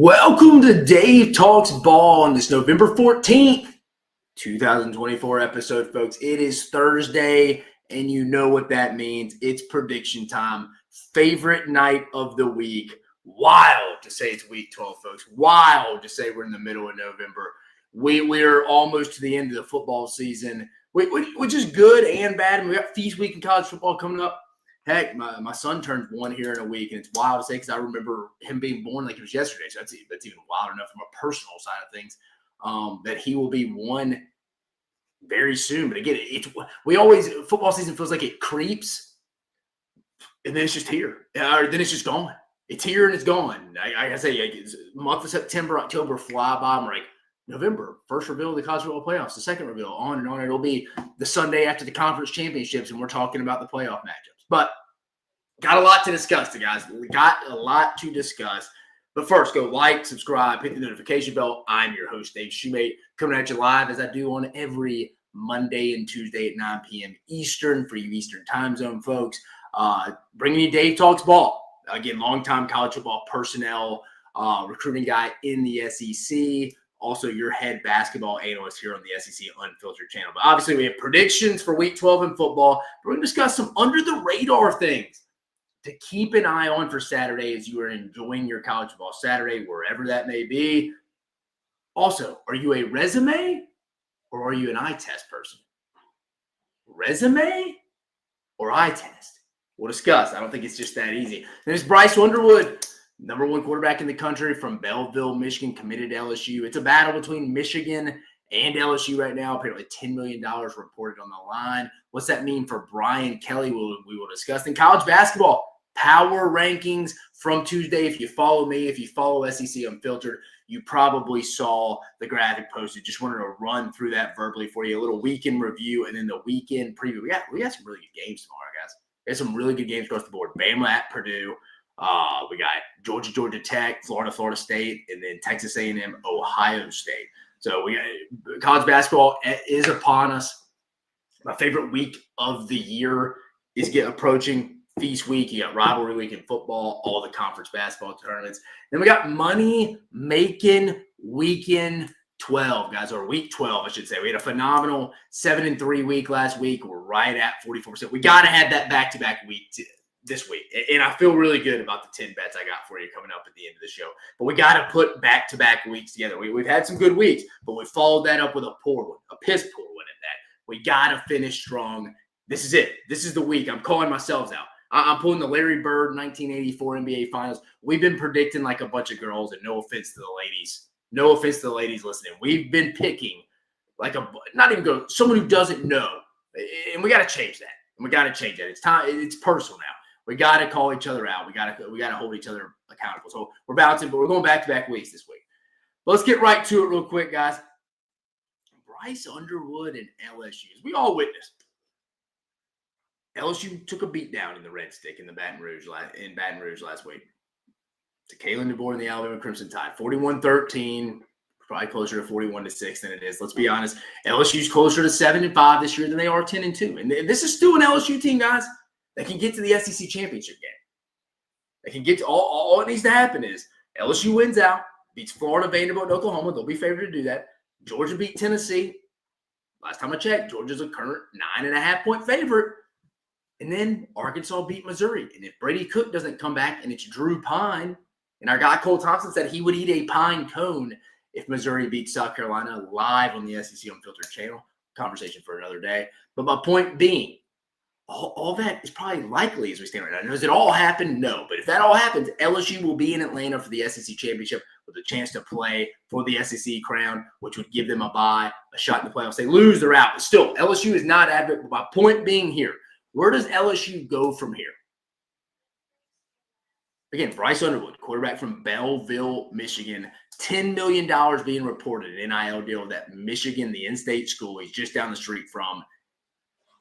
Welcome to Dave Talks Ball on this November 14th, 2024 episode, folks. It is Thursday, and you know what that means. It's prediction time. Favorite night of the week. Wild to say it's week 12, folks. Wild to say we're in the middle of November. We're almost to the end of the football season, which is good and bad. And we got feast week in college football coming up. Heck, my son turns one here in a week, and it's wild to say because I remember him being born like it was yesterday. So that's even wild enough from a personal side of things that he will be one very soon. But again, football season feels like it creeps, and then it's just here, or then it's just gone. It's here and it's gone. I say it's month of September, October fly by. I'm like November, first reveal of the college football playoffs, the second reveal, on and on. It'll be the Sunday after the conference championships, and we're talking about the playoff matchups. But got a lot to discuss, guys. We got a lot to discuss. But first, go like, subscribe, hit the notification bell. I'm your host, Dave Shoemate, coming at you live as I do on every Monday and Tuesday at 9 p.m. Eastern for you Eastern time zone folks. Bringing you Dave Talks Ball. Again, longtime college football personnel, recruiting guy in the SEC. Also, your head basketball analyst here on the SEC Unfiltered channel. But obviously, we have predictions for Week 12 in football. We're going to discuss some under-the-radar things to keep an eye on for Saturday as you are enjoying your college football Saturday, wherever that may be. Also, are you a resume or are you an eye test person? Resume or eye test? We'll discuss. I don't think it's just that easy. Then it's Bryce Underwood, number one quarterback in the country from Belleville, Michigan, committed to LSU. It's a battle between Michigan and LSU right now. Apparently $10 million reported on the line. What's that mean for Brian Kelly? We will discuss. In college basketball, power rankings from Tuesday. If you follow me, if you follow SEC Unfiltered, you probably saw the graphic posted. Just wanted to run through that verbally for you. A little weekend review and then the weekend preview. We got some really good games tomorrow, guys. We got some really good games across the board. Bama at Purdue. We got Georgia Tech, Florida State, and then Texas A&M, Ohio State. So we got college basketball is upon us. My favorite week of the year is approaching feast week. You got rivalry week in football, all the conference basketball tournaments. Then we got money making weekend 12, guys, or week 12, I should say. We had a phenomenal 7-3 week last week. We're right at 44%. We got to have that back-to-back week this week. And I feel really good about the 10 bets I got for you coming up at the end of the show. But we got to put back-to-back weeks together. We've had some good weeks, but we followed that up with a poor one, a piss poor one at that. We got to finish strong. This is it. This is the week. I'm calling myself out. I'm pulling the Larry Bird 1984 NBA Finals. We've been predicting like a bunch of girls, and no offense to the ladies. No offense to the ladies listening. We've been picking like someone who doesn't know. And we got to change that. And we got to change that. It's time. It's personal now. We got to call each other out. We got to hold each other accountable. So we're bouncing, but we're going back-to-back weeks this week. But let's get right to it real quick, guys. Bryce Underwood and LSU. As we all witnessed, LSU took a beat down in the Red Stick in Baton Rouge last week. To Kalen DeBoer and the Alabama Crimson Tide. 41-13, probably closer to 41-6 than it is. Let's be honest. LSU's closer to 7-5 this year than they are 10-2. And this is still an LSU team, guys, that can get to the SEC championship game. They can get to all it needs to happen is LSU wins out, beats Florida, Vanderbilt, and Oklahoma. They'll be favored to do that. Georgia beat Tennessee. Last time I checked, Georgia's a current 9.5-point favorite. And then Arkansas beat Missouri. And if Brady Cook doesn't come back and it's Drew Pine, and our guy Cole Thompson said he would eat a pine cone if Missouri beats South Carolina, live on the SEC Unfiltered channel. Conversation for another day. But my point being, all that is probably likely as we stand right now. Does it all happen? No. But if that all happens, LSU will be in Atlanta for the SEC championship with a chance to play for the SEC crown, which would give them a bye, a shot in the playoffs. They lose, they're out. But still, LSU is not advocate. But my point being here, where does LSU go from here? Again, Bryce Underwood, quarterback from Belleville, Michigan. $10 million being reported, an NIL deal that Michigan, the in-state school he's just down the street from,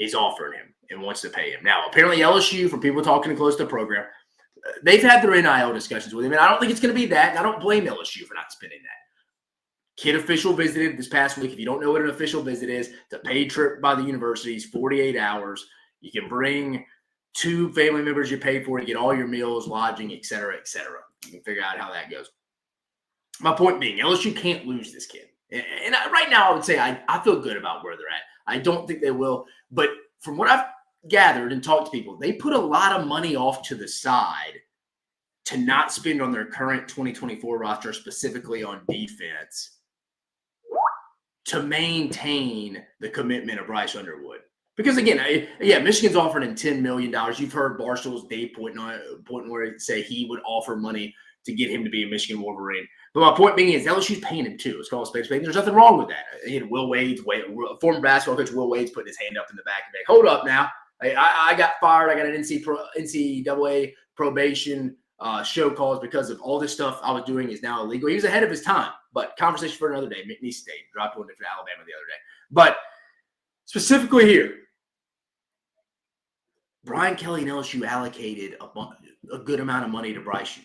is offering him and wants to pay him. Now, apparently LSU, from people talking close to the program, they've had their NIL discussions with him, and I don't think it's going to be that, and I don't blame LSU for not spending that. Kid official visited this past week. If you don't know what an official visit is, it's a paid trip by the universities, 48 hours. You can bring 2 family members you pay for to get all your meals, lodging, et cetera, et cetera. You can figure out how that goes. My point being, LSU can't lose this kid. And right now, I would say I feel good about where they're at. I don't think they will. But from what I've gathered and talked to people, they put a lot of money off to the side to not spend on their current 2024 roster, specifically on defense, to maintain the commitment of Bryce Underwood. Because again, Michigan's offering him $10 million. You've heard Barstool's Dave pointing where he say he would offer money to get him to be a Michigan Wolverine. But my point being is LSU's paying him too. It's called space pay. There's nothing wrong with that. Will Wade's former basketball coach Will Wade's putting his hand up in the back and hold up now. I got fired. I got an NCAA probation show cause because of all this stuff I was doing is now illegal. He was ahead of his time, but conversation for another day. McNeese State dropped one to Alabama the other day. But specifically here, Brian Kelly and LSU allocated a good amount of money to Bryce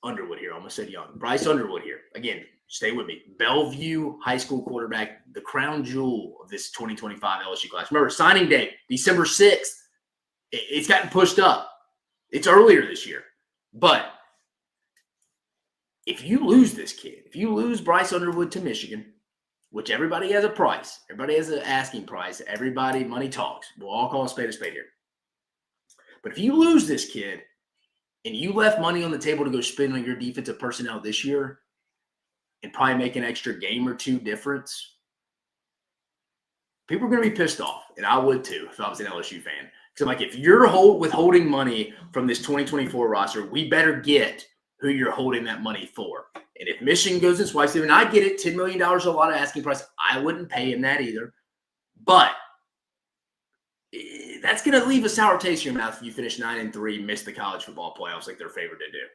Underwood here. I almost said Young. Bryce Underwood here. Again, stay with me. Bellevue high school quarterback, the crown jewel of this 2025 LSU class. Remember, signing date, December 6th. It's gotten pushed up. It's earlier this year. But if you lose this kid, if you lose Bryce Underwood to Michigan, which everybody has a price, everybody has an asking price, money talks. We'll all call a spade here. But if you lose this kid and you left money on the table to go spend on your defensive personnel this year and probably make an extra game or two difference, people are going to be pissed off. And I would too if I was an LSU fan. Because I'm like, if you're withholding money from this 2024 roster, we better get who you're holding that money for. And if Michigan goes and swipes him, and I get it, $10 million is a lot of asking price. I wouldn't pay him that either. But that's going to leave a sour taste in your mouth if you finish 9-3, miss the college football playoffs like they're favored to do.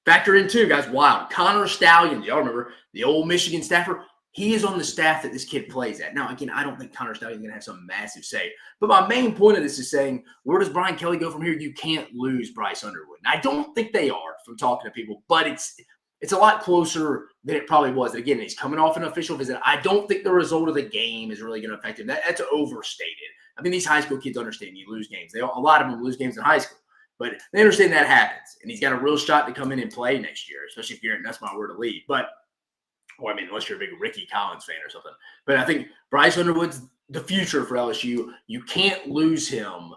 Factor in too, guys, wild. Connor Stallions, y'all remember, the old Michigan staffer, he is on the staff that this kid plays at. Now, again, I don't think Connor Stallions is going to have some massive say. But my main point of this is saying, where does Brian Kelly go from here? You can't lose Bryce Underwood. And I don't think they are from talking to people, but it's a lot closer than it probably was. Again, he's coming off an official visit. I don't think the result of the game is really going to affect him. That's overstated. I mean, these high school kids understand you lose games. A lot of them lose games in high school, but they understand that happens. And he's got a real shot to come in and play next year, especially if you're, and that's my word to lead. But, unless you're a big Ricky Collins fan or something. But I think Bryce Underwood's the future for LSU. You can't lose him.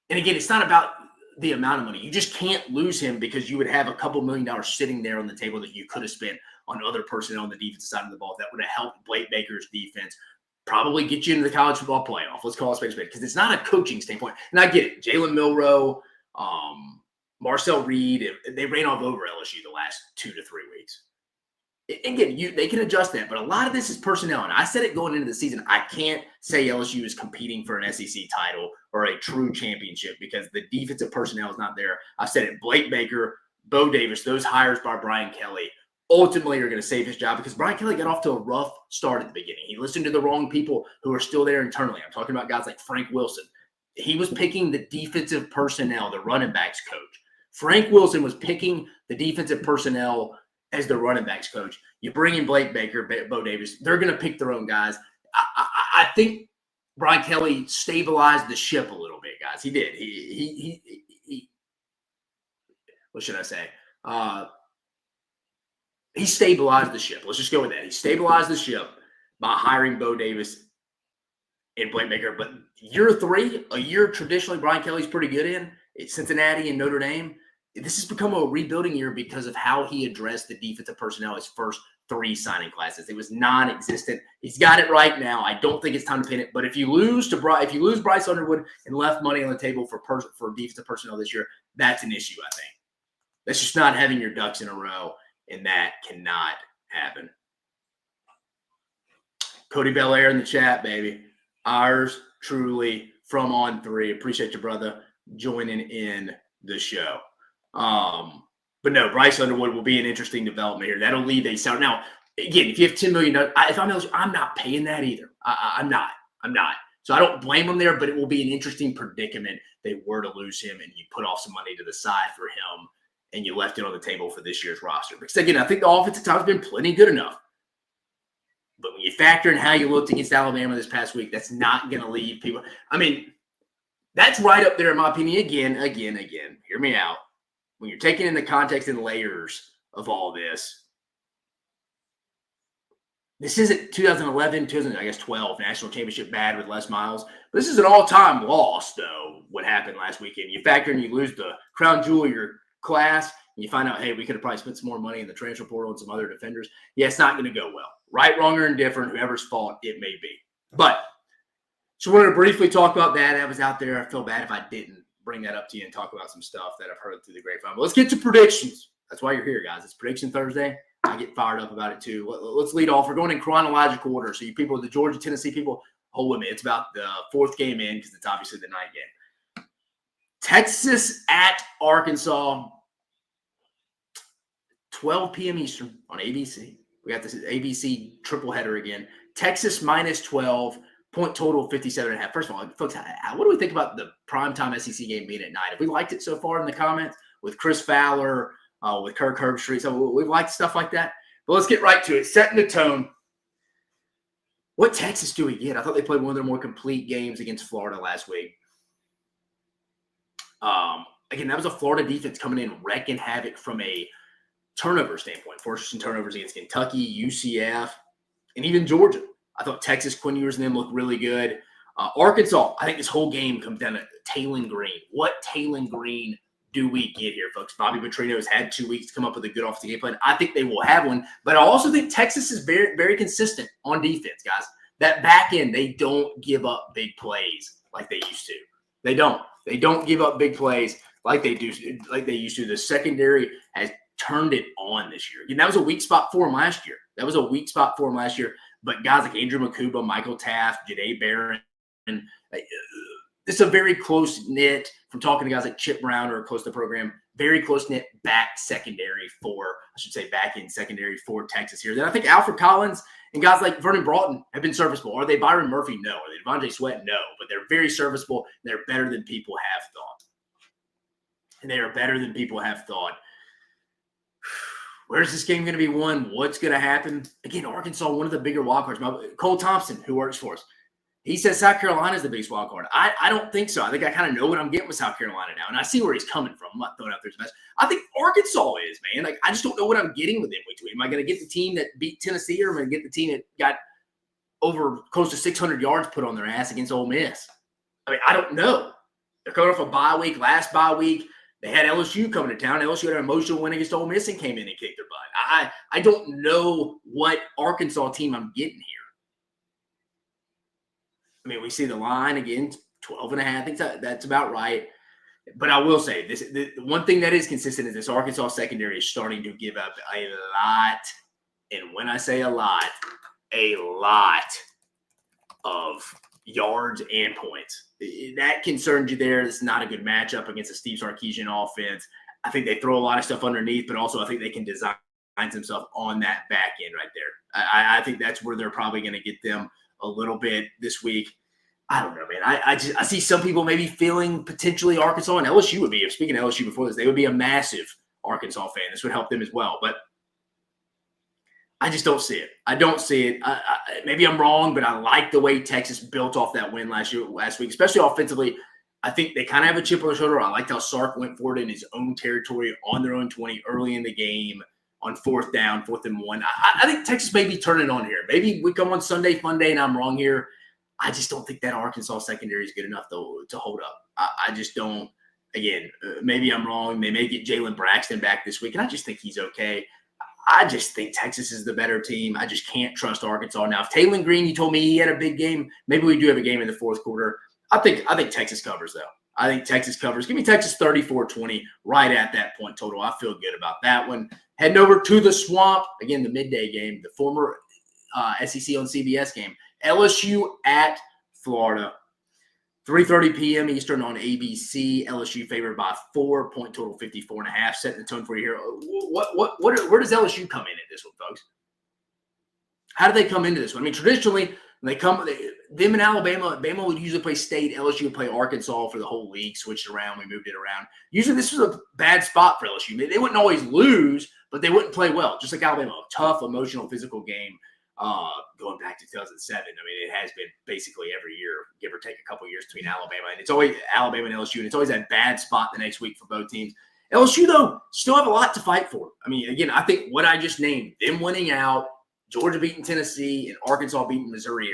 And again, it's not about the amount of money. You just can't lose him because you would have a couple $1 million sitting there on the table that you could have spent on other personnel on the defensive side of the ball that would have helped Blake Baker's defense probably get you into the college football playoff. Let's call it space because it's not a coaching standpoint. And I get it. Jalen Milroe, Marcel Reed, they ran all over LSU the last 2 to 3 weeks. Again, they can adjust that, but a lot of this is personnel. And I said it going into the season, I can't say LSU is competing for an SEC title or a true championship because the defensive personnel is not there. I said it, Blake Baker, Bo Davis, those hires by Brian Kelly ultimately are going to save his job because Brian Kelly got off to a rough start at the beginning. He listened to the wrong people who are still there internally. I'm talking about guys like Frank Wilson. He was picking the defensive personnel, the running backs coach. Frank Wilson was picking the defensive personnel as the running backs coach. You bring in Blake Baker, Bo Davis, they're going to pick their own guys. I think Brian Kelly stabilized the ship a little bit, guys. He did. He what should I say? He stabilized the ship. Let's just go with that. He stabilized the ship by hiring Bo Davis and Blake Baker. But year 3, a year traditionally Brian Kelly's pretty good in, it's Cincinnati and Notre Dame. This has become a rebuilding year because of how he addressed the defensive personnel his first 3 signing classes. It was non-existent. He's got it right now. I don't think it's time to pin it. But if you lose Bryce Underwood and left money on the table for defensive personnel this year, that's an issue, I think. That's just not having your ducks in a row, and that cannot happen. Cody Belair in the chat, baby. Ours truly from On 3. Appreciate your brother joining in the show. But no, Bryce Underwood will be an interesting development here. That'll leave a sound. Now, again, if you have $10 million, if I'm LSU, I'm not paying that either. I'm not. So I don't blame him there, but it will be an interesting predicament. They were to lose him and you put off some money to the side for him and you left it on the table for this year's roster. Because again, I think the offensive time has been plenty good enough. But when you factor in how you looked against Alabama this past week, that's not going to leave people. I mean, that's right up there in my opinion. Again, hear me out. When you're taking in the context and layers of all this, This isn't 2011, 2012 national championship bad with Les Miles. But this is an all-time loss, though, what happened last weekend. You factor in you lose the crown jewel of your class, and you find out, hey, we could have probably spent some more money in the transfer portal and some other defenders. Yeah, it's not going to go well. Right, wrong, or indifferent, whoever's fault it may be. But so we're going to briefly talk about that. That was out there. I feel bad if I didn't bring that up to you and talk about some stuff that I've heard through the grapevine. But let's get to predictions. That's why you're here, guys. It's Prediction Thursday. I get fired up about it, too. Let's lead off. We're going in chronological order. So you people, the Georgia, Tennessee people, hold with me. It's about the fourth game in because it's obviously the night game. Texas at Arkansas, 12 p.m. Eastern on ABC. We got this ABC triple header again. Texas minus 12, point total 57.5. First of all, folks, what do we think about the primetime SEC game being at night? Have we liked it so far in the comments with Chris Fowler, with Kirk Herbstreit? So we've liked stuff like that. But let's get right to it. Setting the tone. What Texas do we get? I thought they played one of their more complete games against Florida last week. Again, that was a Florida defense coming in wrecking havoc from a turnover standpoint. Forcing turnovers against Kentucky, UCF, and even Georgia. I thought Texas, Quinn Ewers, and them looked really good. Arkansas, I think this whole game comes down to Taylon Green. What Taylon Green do we get here, folks? Bobby Petrino has had 2 weeks to come up with a good offensive game plan. I think they will have one, but I also think Texas is very, very consistent on defense, guys. That back end, they don't give up big plays like they used to. They don't. They don't give up big plays like they do, like they used to. The secondary has turned it on this year. And that was a weak spot for him last year. But guys like Andrew Makuba, Michael Taft, Janae Barron, it's a very close-knit, from talking to guys like Chip Brown who are close to the program, very close-knit back end secondary for Texas here. Then I think Alfred Collins and guys like Vernon Broughton have been serviceable. Are they Byron Murphy? No. Are they Devontae Sweat? No. But they're very serviceable. They're better than people have thought. Where's this game going to be won? What's going to happen? Again, Arkansas, one of the bigger wild cards. Cole Thompson, who works for us, he says South Carolina is the biggest wild card. I don't think so. I think I kind of know what I'm getting with South Carolina now, and I see where he's coming from. I'm not throwing out there as much. I think Arkansas is, man. Like, I just don't know what I'm getting with them week to week. Am I going to get the team that beat Tennessee, or am I going to get the team that got over close to 600 yards put on their ass against Ole Miss? I mean, I don't know. They're coming off a bye week, last bye week. They had LSU coming to town. LSU had an emotional win against Ole Miss and came in and kicked their butt. I don't know what Arkansas team I'm getting here. I mean, we see the line again, 12.5. I think that's about right. But I will say, the one thing that is consistent is this Arkansas secondary is starting to give up a lot. And when I say a lot of yards and points. That concerns you there. It's not a good matchup against a Steve Sarkisian offense. I think they throw a lot of stuff underneath, but also I think they can design themselves on that back end right there. I think that's where they're probably going to get them a little bit this week. I don't know, man. I see some people maybe feeling potentially Arkansas, and LSU would be, speaking of LSU before this, they would be a massive Arkansas fan. This would help them as well. But I just don't see it. I don't see it. Maybe I'm wrong, but I like the way Texas built off that win last week, especially offensively. I think they kind of have a chip on their shoulder. I liked how Sark went forward in his own territory on their own 20 early in the game on 4th down, 4th and 1. I think Texas may be turning on here. Maybe we come on Sunday, fun day, and I'm wrong here. I just don't think that Arkansas secondary is good enough to hold up. I just don't. Again, maybe I'm wrong. They may get Jalen Braxton back this week, and I just think he's okay. I just think Texas is the better team. I just can't trust Arkansas. Now, if Taylon Green, you told me he had a big game, maybe we do have a game in the fourth quarter. I think Texas covers, though. I think Texas covers. Give me Texas 34-20, right at that point total. I feel good about that one. Heading over to the Swamp. Again, the midday game, the former SEC on CBS game. LSU at Florida. 3:30 p.m. Eastern on ABC. LSU favored by 4. Point total 54.5. Setting the tone for you here. Where does LSU come in at this one, folks? How do they come into this one? I mean, traditionally, when them in Alabama would usually play State. LSU would play Arkansas for the whole league. Switched around. We moved it around. Usually, this was a bad spot for LSU. They wouldn't always lose, but they wouldn't play well. Just like Alabama, a tough, emotional, physical game. Going back to 2007, I mean, it has been basically every year, give or take a couple years between Alabama. And it's always Alabama and LSU, and it's always that bad spot the next week for both teams. LSU, though, still have a lot to fight for. I mean, again, I think what I just named, them winning out, Georgia beating Tennessee and Arkansas beating Missouri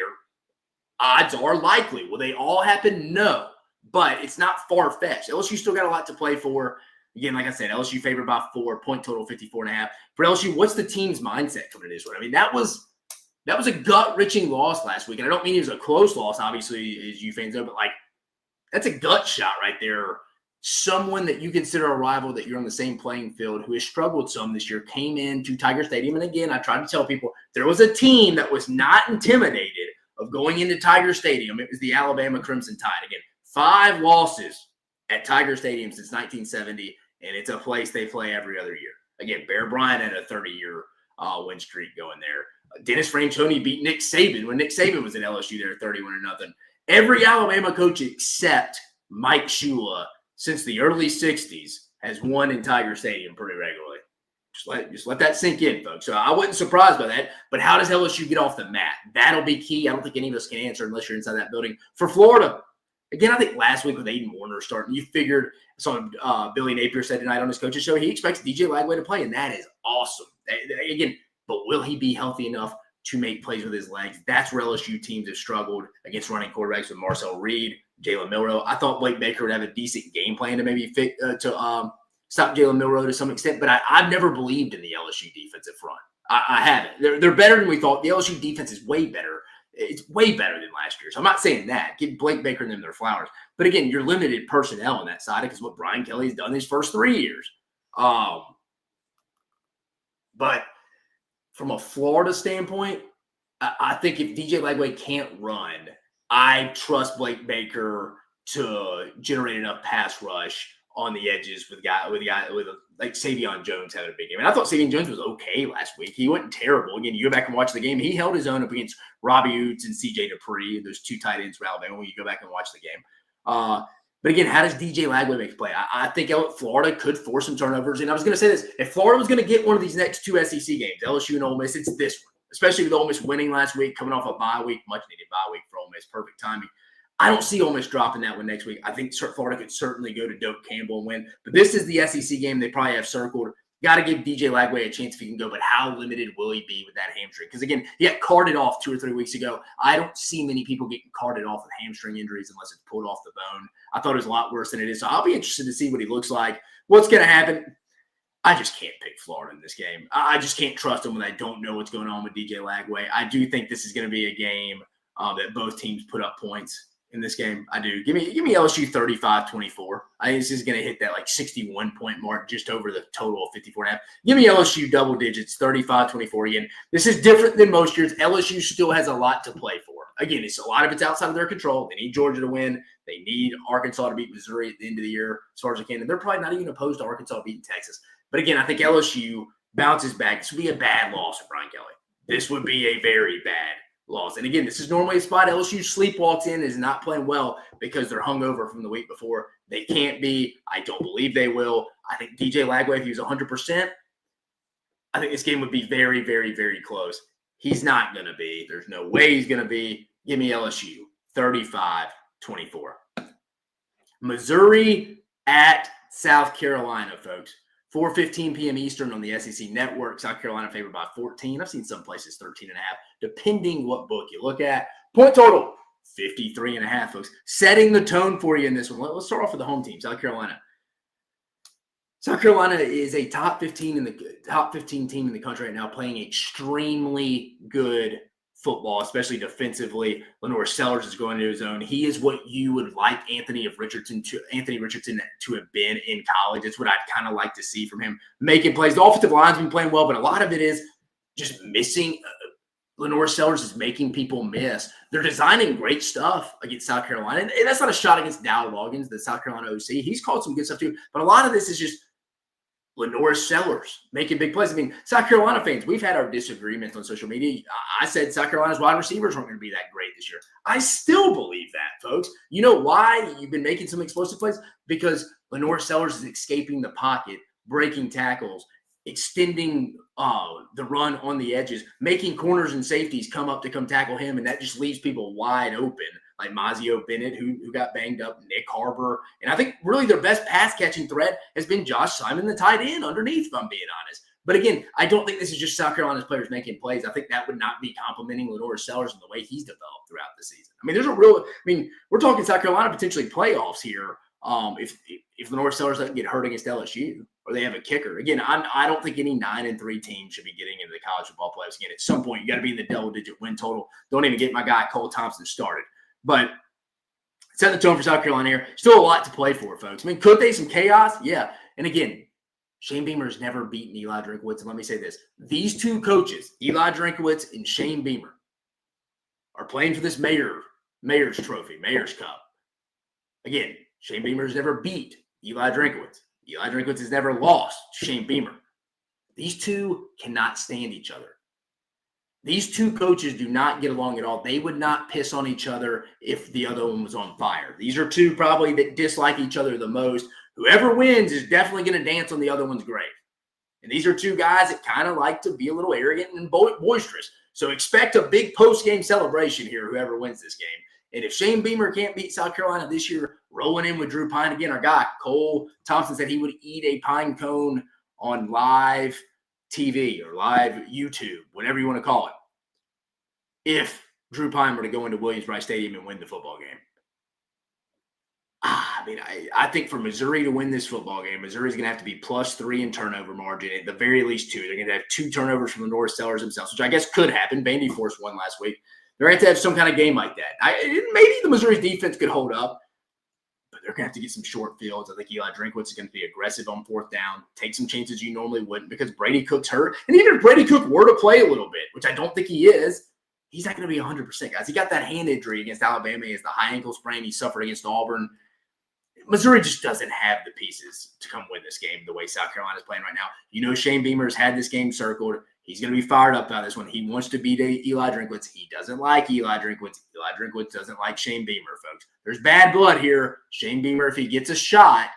odds are likely. Will they all happen? No. But it's not far-fetched. LSU still got a lot to play for. Again, like I said, LSU favored by 4, point total 54.5. For LSU, what's the team's mindset coming into this one? I mean, that was a gut-wrenching loss last week. And I don't mean it was a close loss, obviously, as you fans know, but like that's a gut shot right there. Someone that you consider a rival that you're on the same playing field who has struggled some this year came into Tiger Stadium. And again, I tried to tell people there was a team that was not intimidated of going into Tiger Stadium. It was the Alabama Crimson Tide. Again, 5 losses at Tiger Stadium since 1970, and it's a place they play every other year. Again, Bear Bryant had a 30-year win streak going there. Dennis Franchione beat Nick Saban when Nick Saban was at LSU there 31-0. Every Alabama coach except Mike Shula since the early 60s has won in Tiger Stadium pretty regularly. Just let that sink in, folks. So I wasn't surprised by that. But how does LSU get off the mat? That'll be key. I don't think any of us can answer unless you're inside that building. For Florida, again, I think last week with Aiden Warner starting, you figured, Billy Napier said tonight on his coach's show, he expects DJ Lagway to play, and that is awesome. Again, but will he be healthy enough to make plays with his legs? That's where LSU teams have struggled against running quarterbacks with Marcel Reed, Jalen Milroe. I thought Blake Baker would have a decent game plan to maybe stop Jalen Milroe to some extent, but I've never believed in the LSU defensive front. I haven't. They're better than we thought. The LSU defense is way better. It's way better than last year. So I'm not saying that. Give Blake Baker and them their flowers. But again, you're limited personnel on that side because what Brian Kelly's done his first 3 years. But from a Florida standpoint, I think if DJ Lagway can't run, I trust Blake Baker to generate enough pass rush on the edges with like Savion Jones having a big game. And I thought Savion Jones was okay last week. He wasn't terrible. Again, you go back and watch the game. He held his own up against Robbie Oots and CJ Dupree, those 2 tight ends from Alabama when you go back and watch the game. But again, how does DJ Lagway make a play? I think Florida could force some turnovers. And I was going to say this. If Florida was going to get one of these next 2 SEC games, LSU and Ole Miss, it's this one. Especially with Ole Miss winning last week, coming off a bye week, much-needed bye week for Ole Miss, perfect timing. I don't see Ole Miss dropping that one next week. I think Florida could certainly go to Doak Campbell and win. But this is the SEC game they probably have circled. Got to give DJ Lagway a chance if he can go, but how limited will he be with that hamstring? Because, again, he got carted off 2 or 3 weeks ago. I don't see many people getting carted off with hamstring injuries unless it's pulled off the bone. I thought it was a lot worse than it is. So I'll be interested to see what he looks like. What's going to happen? I just can't pick Florida in this game. I just can't trust them when I don't know what's going on with DJ Lagway. I do think this is going to be a game that both teams put up points in this game. I do. Give me LSU 35-24. I think this is going to hit that like 61-point mark just over the total of 54.5. Give me LSU double digits, 35-24 again. This is different than most years. LSU still has a lot to play for. Again, a lot of it's outside of their control. They need Georgia to win. They need Arkansas to beat Missouri at the end of the year as far as they can. And they're probably not even opposed to Arkansas beating Texas. But again, I think LSU bounces back. This would be a bad loss for Brian Kelly. This would be a very bad loss. And again, this is normally a spot LSU sleepwalks in, is not playing well because they're hungover from the week before. They can't be. I don't believe they will. I think DJ Lagway, if he was 100%, I think this game would be very, very, very close. He's not going to be. There's no way he's going to be. Give me LSU 35-24. Missouri at South Carolina, folks. 4:15 p.m. Eastern on the SEC Network. South Carolina favored by 14. I've seen some places 13.5, depending what book you look at. Point total, 53.5, folks. Setting the tone for you in this one. Let's start off with the home team, South Carolina. South Carolina is a top 15 team in the country right now, playing extremely good football, especially defensively. Lenore Sellers is going to his own. He is what you would like Anthony Richardson to have been in college. It's what I'd kind of like to see from him, making plays. The offensive line's been playing well, but a lot of it is just missing. Lenore Sellers is making people miss. They're designing great stuff against South Carolina. And that's not a shot against Dow Loggins, the South Carolina OC. He's called some good stuff too. But a lot of this is just Lenore Sellers making big plays. I mean, South Carolina fans, we've had our disagreements on social media. I said South Carolina's wide receivers weren't going to be that great this year. I still believe that, folks. You know why you've been making some explosive plays? Because Lenore Sellers is escaping the pocket, breaking tackles, extending the run on the edges, making corners and safeties come up to come tackle him, and that just leaves people wide open, like Mazio Bennett, who got banged up, Nick Harbor. And I think really their best pass-catching threat has been Josh Simon, the tight end, underneath, if I'm being honest. But again, I don't think this is just South Carolina's players making plays. I think that would not be complimenting Lenore Sellers and the way he's developed throughout the season. I mean, we're talking South Carolina potentially playoffs here. If Lenore Sellers doesn't get hurt against LSU or they have a kicker. Again, I don't think any 9-3 team should be getting into the college football playoffs again. At some point, you got to be in the double-digit win total. Don't even get my guy Cole Thompson started. But set the tone for South Carolina here. Still a lot to play for, folks. I mean, could they some chaos? Yeah. And again, Shane Beamer's never beaten Eli Drinkowitz. And let me say this. These two coaches, Eli Drinkowitz and Shane Beamer, are playing for this Mayor's Trophy, Mayor's Cup. Again, Shane Beamer's never beat Eli Drinkowitz. Eli Drinkowitz has never lost to Shane Beamer. These two cannot stand each other. These two coaches do not get along at all. They would not piss on each other if the other one was on fire. These are two probably that dislike each other the most. Whoever wins is definitely going to dance on the other one's grave. And these are two guys that kind of like to be a little arrogant and boisterous. So expect a big post-game celebration here, whoever wins this game. And if Shane Beamer can't beat South Carolina this year, rolling in with Drew Pine again, our guy Cole Thompson said he would eat a pine cone on live TV or live YouTube, whatever you want to call it, if Drew Pine were to go into Williams-Brice Stadium and win the football game. I think for Missouri to win this football game, Missouri's going to have to be +3 in turnover margin, at the very least 2. They're going to have 2 turnovers from the North Sellers themselves, which I guess could happen. Vandy forced 1 last week. They're going to have some kind of game like that. Maybe the Missouri defense could hold up, but they're going to have to get some short fields. I think Eli Drinkowitz is going to be aggressive on 4th down, take some chances you normally wouldn't because Brady Cook's hurt. And even if Brady Cook were to play a little bit, which I don't think he is, he's not going to be 100%, guys. He got that hand injury against Alabama. He has the high ankle sprain he suffered against Auburn. Missouri just doesn't have the pieces to come win this game the way South Carolina is playing right now. You know Shane Beamer's had this game circled. He's going to be fired up about this one. He wants to beat Eli Drinkowitz. He doesn't like Eli Drinkowitz. Eli Drinkowitz doesn't like Shane Beamer, folks. There's bad blood here. Shane Beamer, if he gets a shot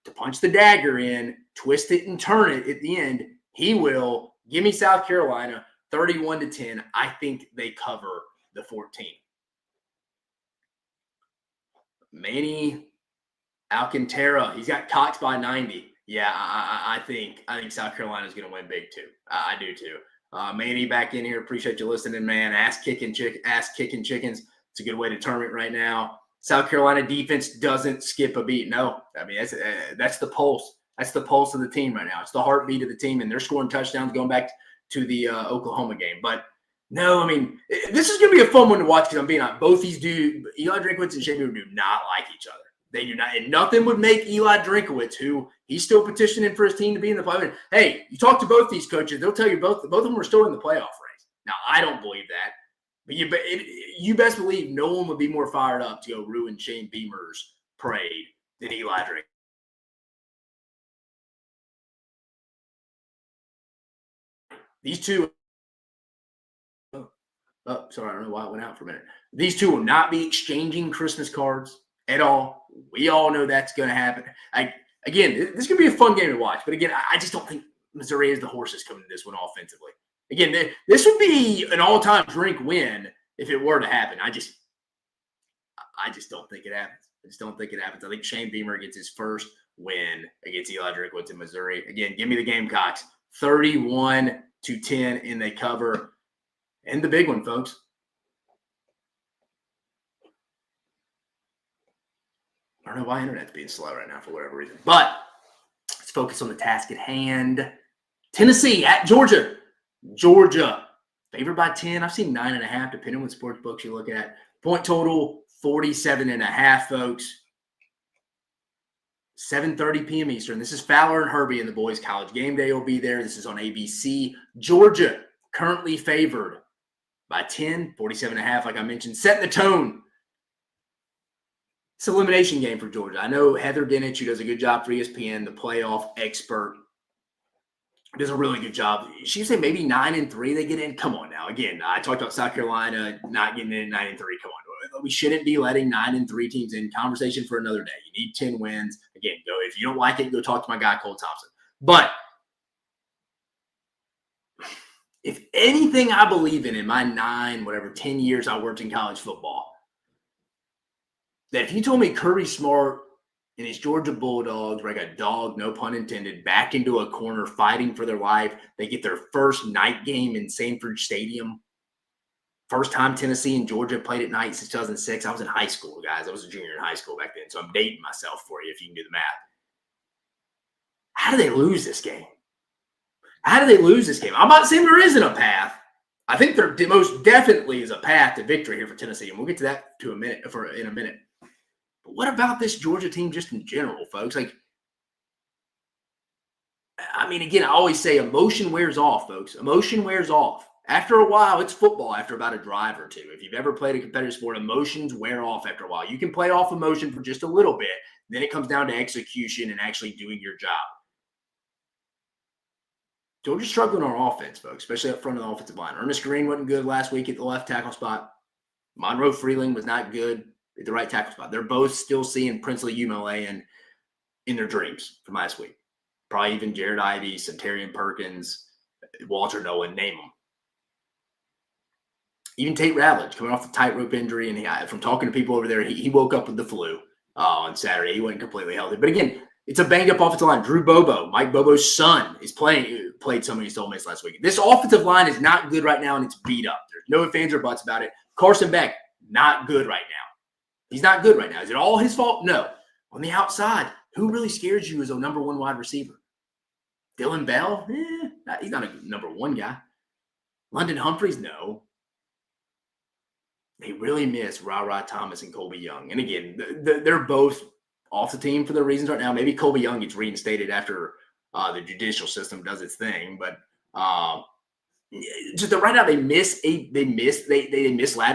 to punch the dagger in, twist it and turn it at the end, he will. Give me South Carolina 31-10. I think they cover the 14. Manny Alcantara, he's got Cox by 90. Yeah, I think South Carolina is going to win big too. I do too. Manny back in here. Appreciate you listening, man. Ass kicking chickens. It's a good way to term it right now. South Carolina defense doesn't skip a beat. No, I mean that's the pulse. That's the pulse of the team right now. It's the heartbeat of the team, and they're scoring touchdowns going back to the Oklahoma game. But no, I mean, this is going to be a fun one to watch because I'm being honest. Both these dudes, Eli Drinkowitz and Shane Beamer, do not like each other. They do not. And nothing would make Eli Drinkowitz, who he's still petitioning for his team to be in the playoff. Hey, you talk to both these coaches, they'll tell you both of them are still in the playoff race. Now, I don't believe that. But you best believe no one would be more fired up to go ruin Shane Beamer's parade than Eli Drinkowitz. These two sorry, I don't know why it went out for a minute. These two will not be exchanging Christmas cards at all. We all know that's going to happen. Again, this is going to be a fun game to watch. But again, I just don't think Missouri has the horses coming to this one offensively. Again, this would be an all-time drink win if it were to happen. I just don't think it happens. I think Shane Beamer gets his first win against Eli Drinkowitz in Missouri. Again, give me the Gamecocks 31-10, and they cover. And the big one, folks. I don't know why internet's being slow right now for whatever reason. But let's focus on the task at hand. Tennessee at Georgia. Georgia, favored by 10. I've seen 9.5, depending on what sports books you look at. Point total, 47.5, folks. 7:30 p.m. Eastern. This is Fowler and Herbie and the boys. College Game Day will be there. This is on ABC. Georgia, currently favored by 10, 47.5, like I mentioned, setting the tone. It's an elimination game for Georgia. I know Heather Dinich, who does a good job for ESPN, the playoff expert, does a really good job. She said maybe 9-3 they get in. Come on now. Again, I talked about South Carolina not getting in at 9-3. Come on. We shouldn't be letting 9-3 teams in. Conversation for another day. You need 10 wins. Again, go if you don't like it, go talk to my guy, Cole Thompson. But if anything I believe in my 10 years I worked in college football, that if you told me Kirby Smart and his Georgia Bulldogs, like a dog, no pun intended, back into a corner fighting for their life. They get their first night game in Sanford Stadium. First time Tennessee and Georgia played at night since 2006. I was in high school, guys. I was a junior in high school back then, so I'm dating myself for you if you can do the math. How do they lose this game? How do they lose this game? I'm not saying there isn't a path. I think there most definitely is a path to victory here for Tennessee, and we'll get to that in a minute. But what about this Georgia team just in general, folks? Like, I mean, again, I always say emotion wears off, folks. Emotion wears off. After a while, it's football after about a drive or two. If you've ever played a competitive sport, emotions wear off after a while. You can play off emotion for just a little bit. Then it comes down to execution and actually doing your job. Georgia's struggling on offense, folks, especially up front of the offensive line. Ernest Green wasn't good last week at the left tackle spot. Monroe Freeling was not good at the right tackle spot. They're both still seeing Princely UMLA in their dreams from last week. Probably even Jared Ivey, Centurion Perkins, Walter Nolan, name them. Even Tate Ravlich coming off the tightrope injury, and from talking to people over there, he woke up with the flu on Saturday. He wasn't completely healthy. But again, it's a banged-up offensive line. Drew Bobo, Mike Bobo's son, played some of these Ole Miss last week. This offensive line is not good right now, and it's beat up. There's no ifs, ands, or buts about it. Carson Beck, not good right now. He's not good right now. Is it all his fault? No. On the outside, who really scares you as a number one wide receiver? Dylan Bell? He's not a number one guy. London Humphreys? No. They really miss Ra Thomas and Colby Young. And again, they're both off the team for their reasons right now. Maybe Colby Young gets reinstated after the judicial system does its thing. But just right now, they miss Ladd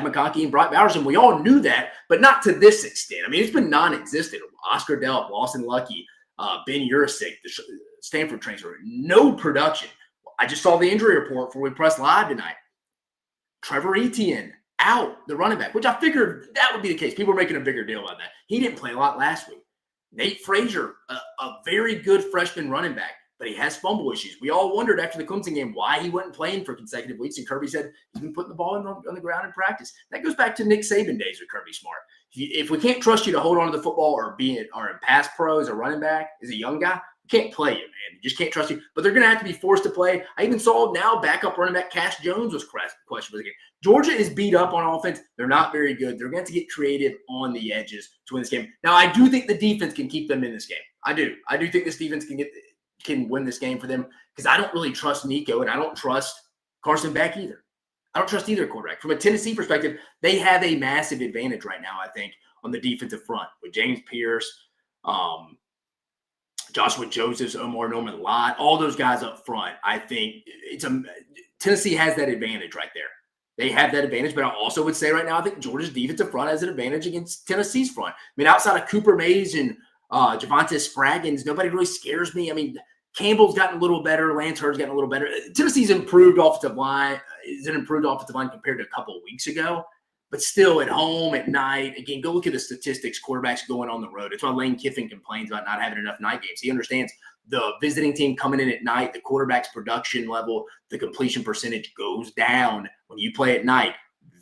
McConkey and Brock Bowers, and we all knew that, but not to this extent. I mean, it's been non-existent. Oscar Delp, Lawson Lucky, Ben Urisic, the Stanford transfer, no production. I just saw the injury report for We Press Live tonight. Trevor Etienne out, the running back, which I figured that would be the case. People were making a bigger deal about that. He didn't play a lot last week. Nate Frazier, a very good freshman running back, but he has fumble issues. We all wondered after the Clemson game why he wasn't playing for consecutive weeks, and Kirby said he's been putting the ball on the ground in practice. That goes back to Nick Saban days with Kirby Smart. If we can't trust you to hold on to the football or in pass pro as a running back, as a young guy, we can't play you, man. You just can't trust you. But they're going to have to be forced to play. I even saw now backup running back Cash Jones was questionable again. Georgia is beat up on offense. They're not very good. They're going to have to get creative on the edges to win this game. Now, I do think the defense can keep them in this game. I do. I do think this defense can win this game for them because I don't really trust Nico and I don't trust Carson Beck either. I don't trust either quarterback. From a Tennessee perspective, they have a massive advantage right now, I think, on the defensive front with James Pierce, Joshua Josephs, Omar Norman Lott, all those guys up front. I think Tennessee has that advantage right there. They have that advantage, but I also would say right now, I think Georgia's defensive front has an advantage against Tennessee's front. I mean, outside of Cooper Mays and Javonte Spraggins, nobody really scares me. I mean, Campbell's gotten a little better. Lance Heard's gotten a little better. Tennessee's improved offensive line. Is an improved offensive line compared to a couple of weeks ago. But still, at home, at night, again, go look at the statistics, quarterbacks going on the road. It's why Lane Kiffin complains about not having enough night games. He understands the visiting team coming in at night, the quarterback's production level, the completion percentage goes down when you play at night.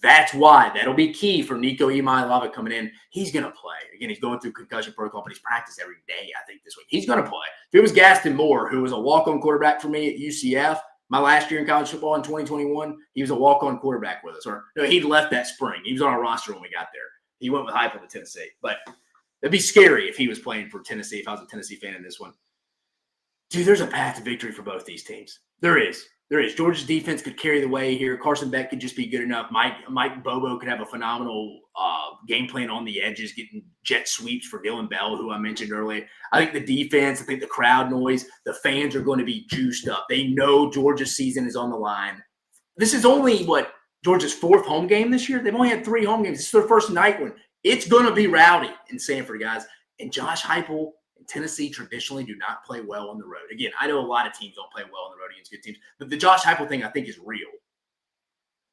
That's why. That'll be key for Nico Imai-Lava coming in. He's going to play. Again, he's going through concussion protocol, but he's practiced every day, I think, this week. He's going to play. If it was Gaston Moore, who was a walk-on quarterback for me at UCF, my last year in college football in 2021, he was a walk-on quarterback with us. Or no, he'd left that spring. He was on our roster when we got there. He went with Heupel to Tennessee. But it'd be scary if he was playing for Tennessee, if I was a Tennessee fan in this one. Dude, there's a path to victory for both these teams. There is. Georgia's defense could carry the way here. Carson Beck could just be good enough. Mike Bobo could have a phenomenal game plan on the edges, getting jet sweeps for Dylan Bell, who I mentioned earlier. I think the defense, I think the crowd noise, the fans are going to be juiced up. They know Georgia's season is on the line. This is only, Georgia's fourth home game this year? They've only had 3 home games. This is their first night one. It's going to be rowdy in Sanford, guys. And Josh Heupel and Tennessee traditionally do not play well on the road. Again, I know a lot of teams don't play well on the road against good teams, but the Josh Heupel thing I think is real.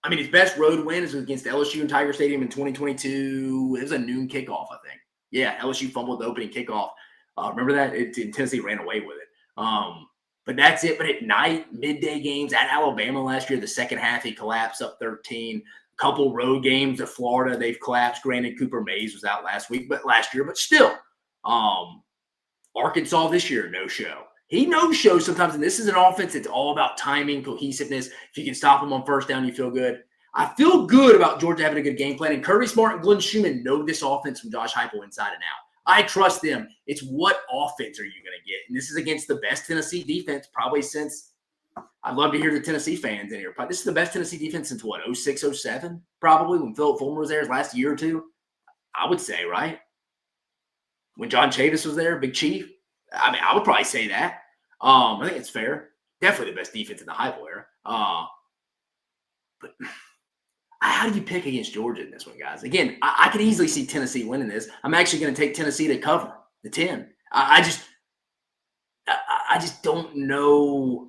I mean, his best road win is against LSU in Tiger Stadium in 2022. It was a noon kickoff, I think. Yeah, LSU fumbled the opening kickoff. Remember that? Tennessee ran away with it. But that's it. But at night, midday games at Alabama last year, the second half, he collapsed up 13. Couple road games at Florida, they've collapsed. Granted, Cooper Mays was out last year, but still. Arkansas this year, no show. He no-shows sometimes, and this is an offense that's all about timing, cohesiveness. If you can stop them on first down, you feel good. I feel good about Georgia having a good game plan, and Kirby Smart and Glenn Schumann know this offense from Josh Heupel inside and out. I trust them. It's what offense are you going to get? And this is against the best Tennessee defense probably since – I'd love to hear the Tennessee fans in here. This is the best Tennessee defense since what, 06, 07 probably, when Philip Fulmer was there his last year or two? I would say, right? When John Chavis was there, Big Chief? I mean, I would probably say that. I think it's fair. Definitely the best defense in the Heupel era. But how do you pick against Georgia in this one, guys? Again, I could easily see Tennessee winning this. I'm actually going to take Tennessee to cover the 10. I just don't know.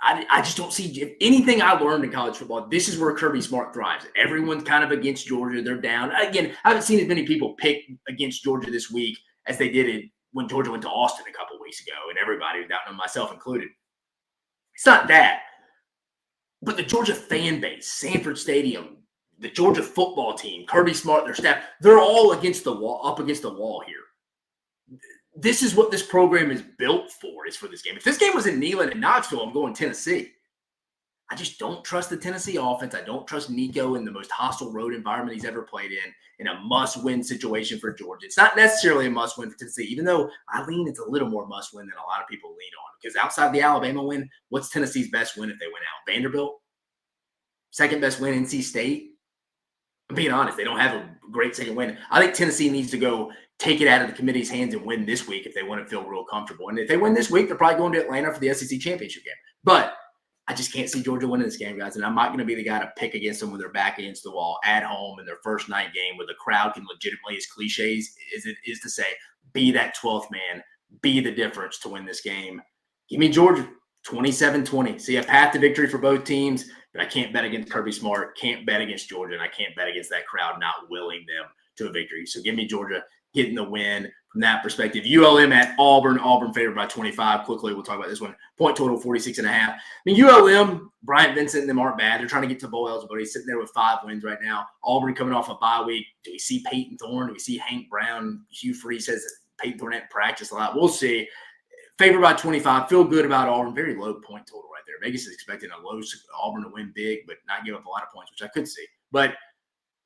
I just don't see if anything I learned in college football. This is where Kirby Smart thrives. Everyone's kind of against Georgia. They're down. Again, I haven't seen as many people pick against Georgia this week as they did when Georgia went to Austin a couple weeks ago, and everybody was down, myself included. It's not that. But the Georgia fan base, Sanford Stadium, the Georgia football team, Kirby Smart, their staff, they're all against the wall, up against the wall here. This is what this program is built for, is for this game. If this game was in Neyland and Knoxville, I'm going Tennessee. I just don't trust the Tennessee offense. I don't trust Nico in the most hostile road environment he's ever played in a must-win situation for Georgia. It's not necessarily a must-win for Tennessee, even though I lean it's a little more must-win than a lot of people lean on. Because outside the Alabama win, what's Tennessee's best win if they win out? Vanderbilt? Second best win, NC State? I'm being honest, they don't have a great second win. I think Tennessee needs to go take it out of the committee's hands and win this week if they want to feel real comfortable. And if they win this week, they're probably going to Atlanta for the SEC championship game. But I just can't see Georgia winning this game, guys. And I'm not going to be the guy to pick against them when they're back against the wall at home in their first night game where the crowd can legitimately, as cliches as it is to say, be that 12th man, be the difference to win this game. Give me Georgia 27-20. See a path to victory for both teams, but I can't bet against Kirby Smart, can't bet against Georgia, and I can't bet against that crowd not willing them to a victory. So give me Georgia getting the win from that perspective. ULM at Auburn. Auburn favored by 25. Quickly, we'll talk about this one. Point total, 46.5. I mean, ULM, Bryant Vincent and them aren't bad. They're trying to get to bowl eligibility. He's sitting there with 5 wins right now. Auburn coming off a bye week. Do we see Peyton Thorne? Do we see Hank Brown? Hugh Freeze says Peyton Thorne didn't practice a lot. We'll see. Favored by 25. Feel good about Auburn. Very low point total right there. Vegas is expecting a low Auburn to win big, but not give up a lot of points, which I could see. But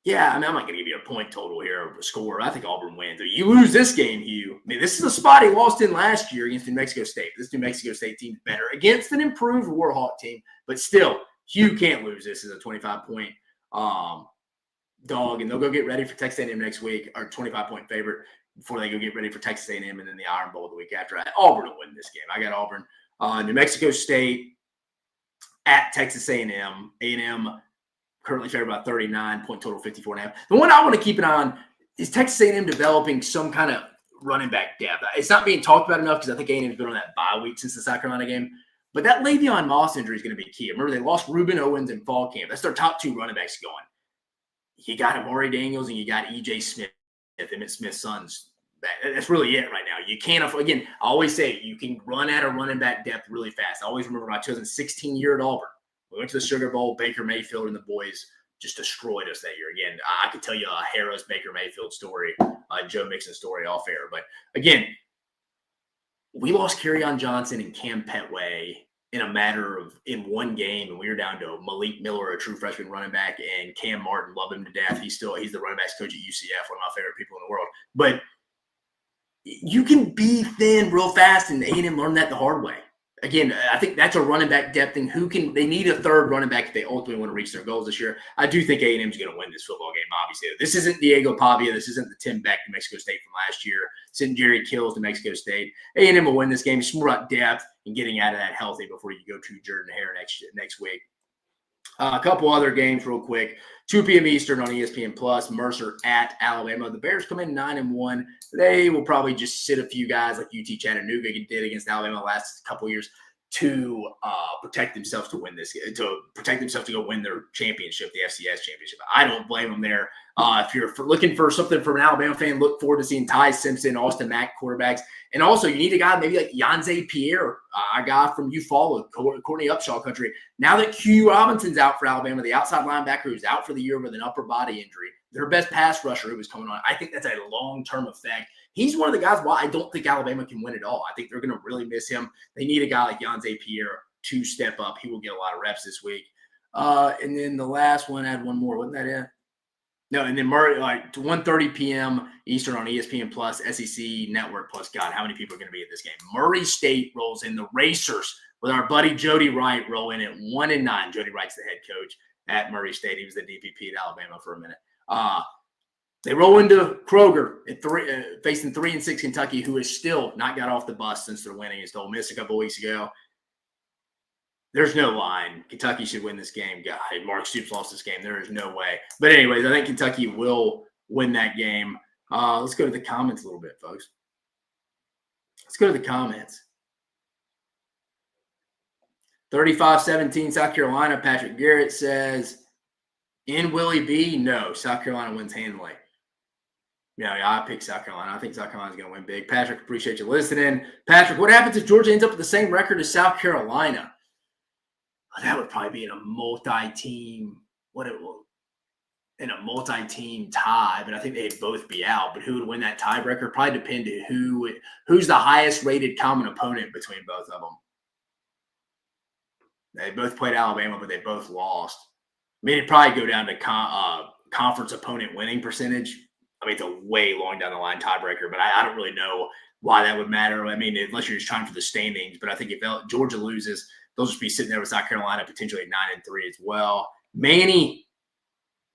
yeah, I mean, I'm not going to give you a point total here or a score. I think Auburn wins. You lose this game, Hugh. I mean, this is a spot he lost in last year against New Mexico State. This New Mexico State team's better against an improved Warhawk team. But still, Hugh can't lose this as a 25-point dog. And they'll go get ready for Texas A&M next week, or 25-point favorite, before they go get ready for Texas A&M and then the Iron Bowl the week after. Auburn will win this game. I got Auburn. New Mexico State at Texas A&M. A&M currently favored by 39, point total 54.5. The one I want to keep an eye on is Texas A&M developing some kind of running back depth. It's not being talked about enough because I think A&M's been on that bye week since the South Carolina game. But that Le'Veon Moss injury is going to be key. Remember, they lost Reuben Owens in fall camp. That's their top 2 running backs going. You got Amari Daniels and you got E.J. Smith, Emmitt Smith's sons. That's really it right now. You can't – again, I always say you can run out of running back depth really fast. I always remember my 2016 year at Auburn. We went to the Sugar Bowl. Baker Mayfield and the boys just destroyed us that year. Again, I could tell you a Harris Baker Mayfield story, Joe Mixon story off air. But again, we lost Kerryon Johnson and Cam Petway in a matter of in one game, and we were down to Malik Miller, a true freshman running back, and Cam Martin. Love him to death. He's the running backs coach at UCF, one of my favorite people in the world. But you can be thin real fast, and A&M learned that the hard way. Again, I think that's a running back depth thing. They need a third running back if they ultimately want to reach their goals this year. I do think A&M is going to win this football game, obviously. This isn't Diego Pavia. This isn't the Tim Beck, New Mexico State from last year. This isn't Jerry Kills, New Mexico State. A&M will win this game. It's more about depth and getting out of that healthy before you go to Jordan Hare next week. A couple other games real quick. 2 p.m. Eastern on ESPN+, Mercer at Alabama. The Bears come in 9-1. They will probably just sit a few guys like UT Chattanooga did against Alabama the last couple years to protect themselves to win this, to protect themselves to go win their championship, the FCS championship. I don't blame them there. If you're looking for something from an Alabama fan, look forward to seeing Ty Simpson, Austin Mack quarterbacks. And also, you need a guy maybe like Yanze Pierre, a guy from Eufaula, Courtney Upshaw country. Now that Q Robinson's out for Alabama, the outside linebacker who's out for the year with an upper body injury, their best pass rusher who was coming on. I think that's a long-term effect. He's one of the guys why I don't think Alabama can win it all. I think they're going to really miss him. They need a guy like Yonze Pierre to step up. He will get a lot of reps this week. And then the last one, I had one more. Wasn't that it? No, and then Murray, like 1:30 p.m. Eastern on ESPN Plus, SEC Network Plus. God, how many people are going to be at this game? Murray State rolls in. The Racers with our buddy Jody Wright roll in at 1-9. Jody Wright's the head coach at Murray State. He was the DPP at Alabama for a minute. They roll into Kroger at facing 3-6 Kentucky, who has still not got off the bus since their winning against Ole Miss a couple weeks ago. There's no line. Kentucky should win this game. God, Mark Stoops lost this game. There is no way. But anyways, I think Kentucky will win that game. Let's go to the comments a little bit, folks. Let's go to the comments. 35-17 South Carolina. Patrick Garrett says, in Willie B, no. South Carolina wins handily. Yeah, I picked South Carolina. I think South Carolina's going to win big. Patrick, appreciate you listening. Patrick, what happens if Georgia ends up with the same record as South Carolina? That would probably be in a multi-team tie, but I think they'd both be out. But who would win that tiebreaker? Probably depend on who's the highest rated common opponent between both of them. They both played Alabama, but they both lost. I mean, it'd probably go down to conference opponent winning percentage. I mean, it's a way long down the line tiebreaker, but I don't really know why that would matter. I mean, unless you're just trying for the standings. But I think if Georgia loses, they'll just be sitting there with South Carolina potentially at 9-3 as well. Manny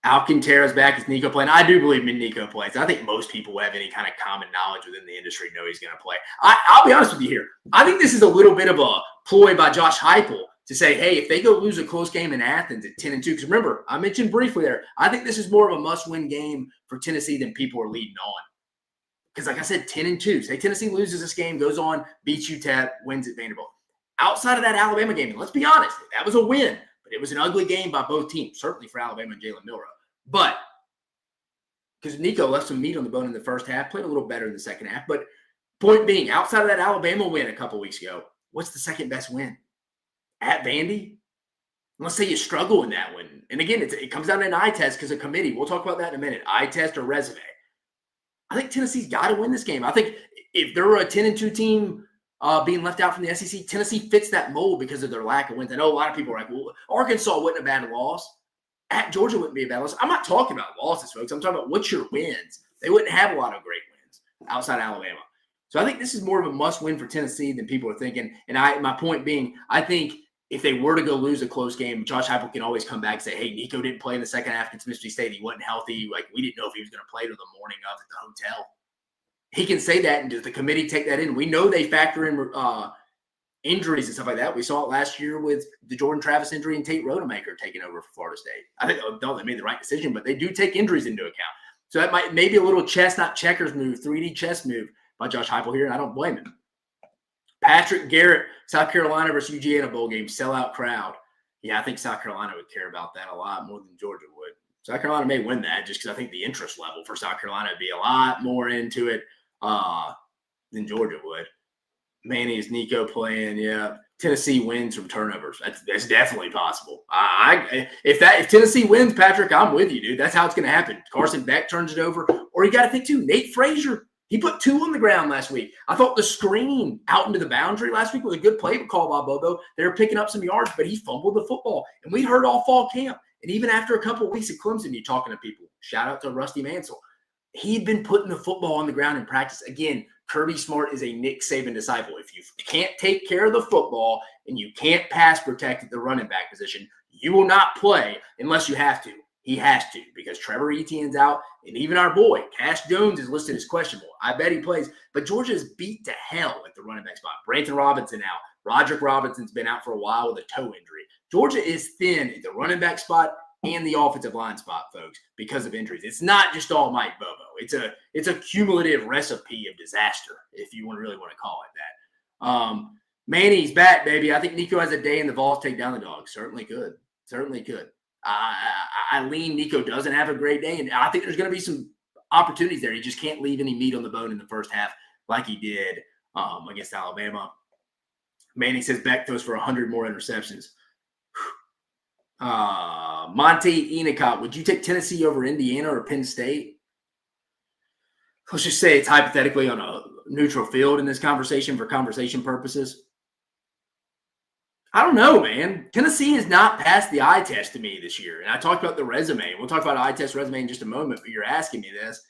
Alcantara's back. Is Nico playing? I do believe Nico plays. I think most people who have any kind of common knowledge within the industry know he's going to play. I'll be honest with you here. I think this is a little bit of a ploy by Josh Heupel to say, hey, if they go lose a close game in Athens at 10-2, because remember, I mentioned briefly there, I think this is more of a must-win game for Tennessee than people are leading on. Because like I said, 10-2. Say Tennessee loses this game, goes on, beats UTEP, wins at Vanderbilt. Outside of that Alabama game, and let's be honest, that was a win, but it was an ugly game by both teams, certainly for Alabama and Jalen Milroe. But because Nico left some meat on the bone in the first half, played a little better in the second half. But point being, outside of that Alabama win a couple weeks ago, what's the second best win? At Vandy? Let's say you struggle in that one. And again, it comes down to an eye test because of committee. We'll talk about that in a minute. Eye test or resume. I think Tennessee's got to win this game. I think if they're a 10-2 team, being left out from the SEC, Tennessee fits that mold because of their lack of wins. I know a lot of people are like, well, Arkansas wasn't a bad loss. At Georgia wouldn't be a bad loss. I'm not talking about losses, folks. I'm talking about what's your wins. They wouldn't have a lot of great wins outside Alabama. So I think this is more of a must-win for Tennessee than people are thinking. And my point being, I think if they were to go lose a close game, Josh Heupel can always come back and say, hey, Nico didn't play in the second half against Mississippi State. He wasn't healthy. Like, we didn't know if he was going to play till the morning of at the hotel. He can say that, and does the committee take that in? We know they factor in injuries and stuff like that. We saw it last year with the Jordan Travis injury and Tate Rodemaker taking over for Florida State. I think they made the right decision, but they do take injuries into account. So that might maybe a little chess, not checkers move, 3D chess move by Josh Heupel here, and I don't blame him. Patrick Garrett, South Carolina versus UGA in a bowl game, sellout crowd. Yeah, I think South Carolina would care about that a lot more than Georgia would. South Carolina may win that just because I think the interest level for South Carolina would be a lot more into it than Georgia would. Manny, is Nico playing? Yeah. Tennessee wins from turnovers. That's definitely possible. If Tennessee wins, Patrick, I'm with you, dude. That's how it's going to happen. Carson Beck turns it over. Or you got to think, too, Nate Frazier. He put 2 on the ground last week. I thought the screen out into the boundary last week was a good play call by Bobo. They were picking up some yards, but he fumbled the football. And we heard all fall camp. And even after a couple of weeks at Clemson, you're talking to people. Shout out to Rusty Mansell. He'd been putting the football on the ground in practice. Again, Kirby Smart is a Nick Saban disciple. If you can't take care of the football and you can't pass protect at the running back position, you will not play unless you have to. He has to because Trevor Etienne's out, and even our boy, Cash Jones, is listed as questionable. I bet he plays, but Georgia is beat to hell at the running back spot. Branton Robinson out. Roderick Robinson's been out for a while with a toe injury. Georgia is thin at the running back spot and the offensive line spot, folks, because of injuries. It's not just all Mike Bobo. It's a cumulative recipe of disaster, if you really want to call it that. Manny's back, baby. I think Nico has a day in the Vols take down the Dogs. Certainly could. Certainly could. I lean Nico doesn't have a great day, and I think there's going to be some opportunities there. He just can't leave any meat on the bone in the first half like he did against Alabama. Manny says Beck throws for 100 more interceptions. Monte Ennicott, would you take Tennessee over Indiana or Penn State? Let's just say it's hypothetically on a neutral field in this conversation for conversation purposes. I don't know, man. Tennessee has not passed the eye test to me this year. And I talked about the resume. We'll talk about eye test resume in just a moment, but you're asking me this.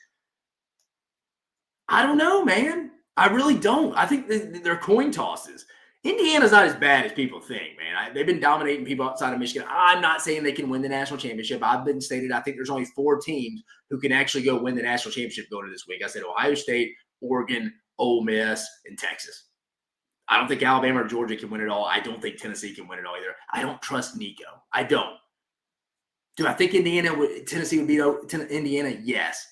I don't know, man. I really don't. I think they're coin tosses. Indiana's not as bad as people think, man. They've been dominating people outside of Michigan. I'm not saying they can win the national championship. I've been stated I think there's only 4 teams who can actually go win the national championship going to this week. I said Ohio State, Oregon, Ole Miss, and Texas. I don't think Alabama or Georgia can win it all. I don't think Tennessee can win it all either. I don't trust Nico. I don't. Do I think Tennessee would beat Indiana? Yes.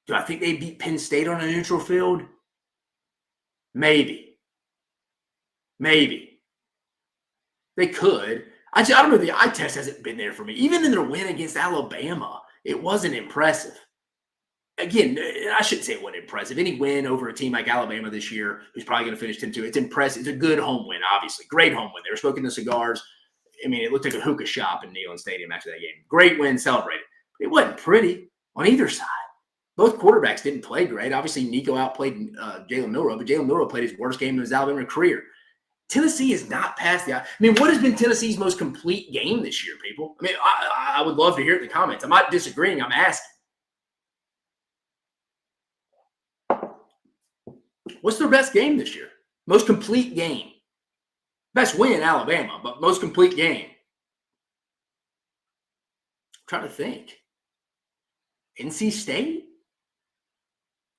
Do I think they beat Penn State on a neutral field? Maybe. They could. I don't know. The eye test hasn't been there for me. Even in their win against Alabama, it wasn't impressive. Again, I shouldn't say it wasn't impressive. Any win over a team like Alabama this year, who's probably going to finish 10-2, it's impressive. It's a good home win, obviously. Great home win. They were smoking the cigars. I mean, it looked like a hookah shop in Neyland Stadium after that game. Great win, celebrated. But it wasn't pretty on either side. Both quarterbacks didn't play great. Obviously, Nico outplayed Jalen Milroe, but Jalen Milroe played his worst game of his Alabama career. Tennessee has not passed the eye. I mean, what has been Tennessee's most complete game this year, people? I mean, I would love to hear it in the comments. I'm not disagreeing. I'm asking. What's their best game this year? Most complete game. Best win, Alabama, but most complete game. I'm trying to think. NC State?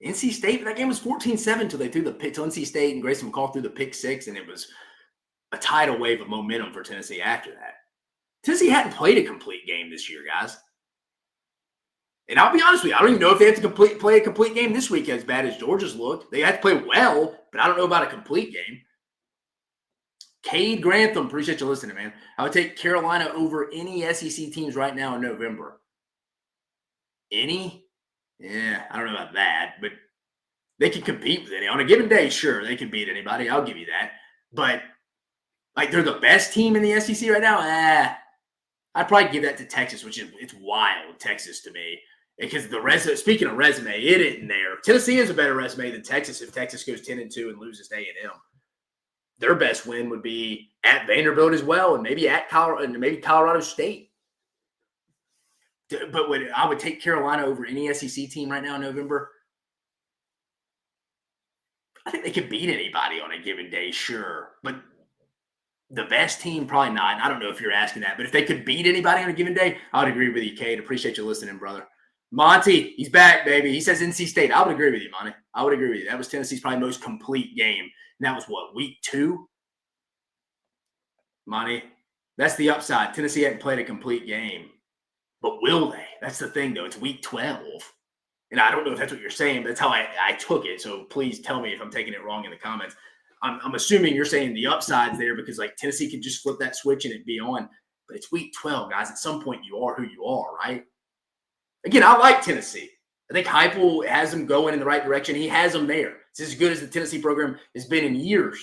NC State, that game was 14-7 until they threw the pick to NC State and Grayson McCall threw the pick 6, and it was a tidal wave of momentum for Tennessee after that. Tennessee hadn't played a complete game this year, guys. And I'll be honest with you, I don't even know if they have to play a complete game this week as bad as Georgia's looked. They had to play well, but I don't know about a complete game. Cade Grantham, appreciate you listening, man. I would take Carolina over any SEC teams right now in November. Any? Yeah, I don't know about that, but they can compete with any. On a given day, sure, they can beat anybody. I'll give you that. But, like, they're the best team in the SEC right now? I'd probably give that to Texas, which is, it's wild, Texas, to me. Because speaking of resume, it isn't there. Tennessee has a better resume than Texas if Texas goes 10-2 and loses to A&M. Their best win would be at Vanderbilt as well, and maybe at Colorado State. But I would take Carolina over any SEC team right now in November. I think they could beat anybody on a given day, sure. But the best team, probably not. And I don't know if you're asking that. But if they could beat anybody on a given day, I would agree with you, Cade. Appreciate you listening, brother. Monty, he's back, baby. He says NC State. I would agree with you, Monty. I would agree with you. That was Tennessee's probably most complete game. And that was what, week 2? Monty, that's the upside. Tennessee hadn't played a complete game. But will they? That's the thing, though. It's week 12. And I don't know if that's what you're saying, but that's how I took it. So please tell me if I'm taking it wrong in the comments. I'm assuming you're saying the upside's there because, like, Tennessee could just flip that switch and it be on. But it's week 12, guys. At some point, you are who you are, right? Again, I like Tennessee. I think Heupel has them going in the right direction. He has them there. It's as good as the Tennessee program has been in years.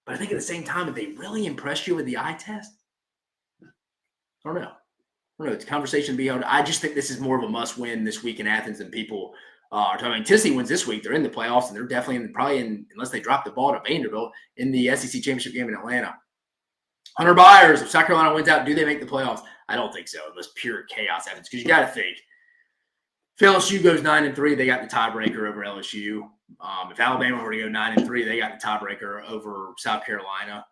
But I think at the same time, have they really impressed you with the eye test? I don't know. It's a conversation to be held. I just think this is more of a must-win this week in Athens than people are talking about. Tennessee wins this week. They're in the playoffs, and they're definitely probably in, unless they drop the ball to Vanderbilt, in the SEC championship game in Atlanta. Hunter Byers, if South Carolina wins out, do they make the playoffs? I don't think so, unless pure chaos happens. Because you got to think, if LSU goes 9-3, they got the tiebreaker over LSU. If Alabama were to go 9-3, they got the tiebreaker over South Carolina.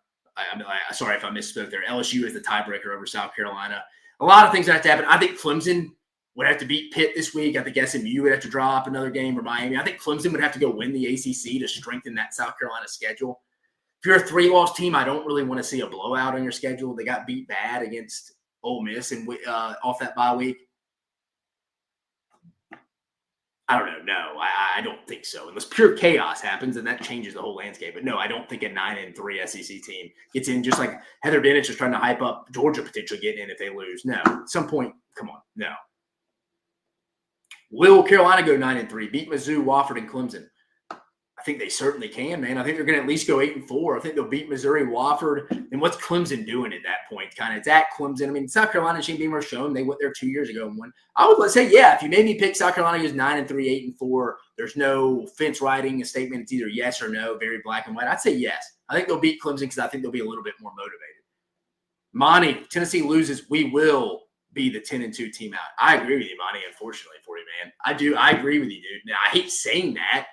Sorry if I misspoke there. LSU is the tiebreaker over South Carolina. A lot of things have to happen. I think Clemson would have to beat Pitt this week. I think SMU would have to drop another game, or Miami. I think Clemson would have to go win the ACC to strengthen that South Carolina schedule. If you're a 3-loss team, I don't really want to see a blowout on your schedule. They got beat bad against Ole Miss and off that bye week. I don't know. No, I don't think so. Unless pure chaos happens, and that changes the whole landscape. But no, I don't think a 9-3 SEC team gets in, just like Heather Bennett is trying to hype up Georgia potentially getting in if they lose. No, at some point, come on, no. Will Carolina go 9-3, beat Mizzou, Wofford, and Clemson? I I think they certainly can, man. I think they're going to at least go 8-4. I think they'll beat Missouri, Wofford. And what's Clemson doing at that point? Kind of, it's at Clemson. I mean, South Carolina, Shane Beamer shown they went there 2 years ago and won. I would say, yeah, if you made me pick South Carolina goes 9-3, 8-4, there's no fence riding a statement. It's either yes or no, very black and white. I'd say yes. I think they'll beat Clemson because I think they'll be a little bit more motivated. Monty, Tennessee loses, we will be the 10-2 team out. I agree with you, Monty, unfortunately for you, man. I do. I agree with you, dude. Now, I hate saying that.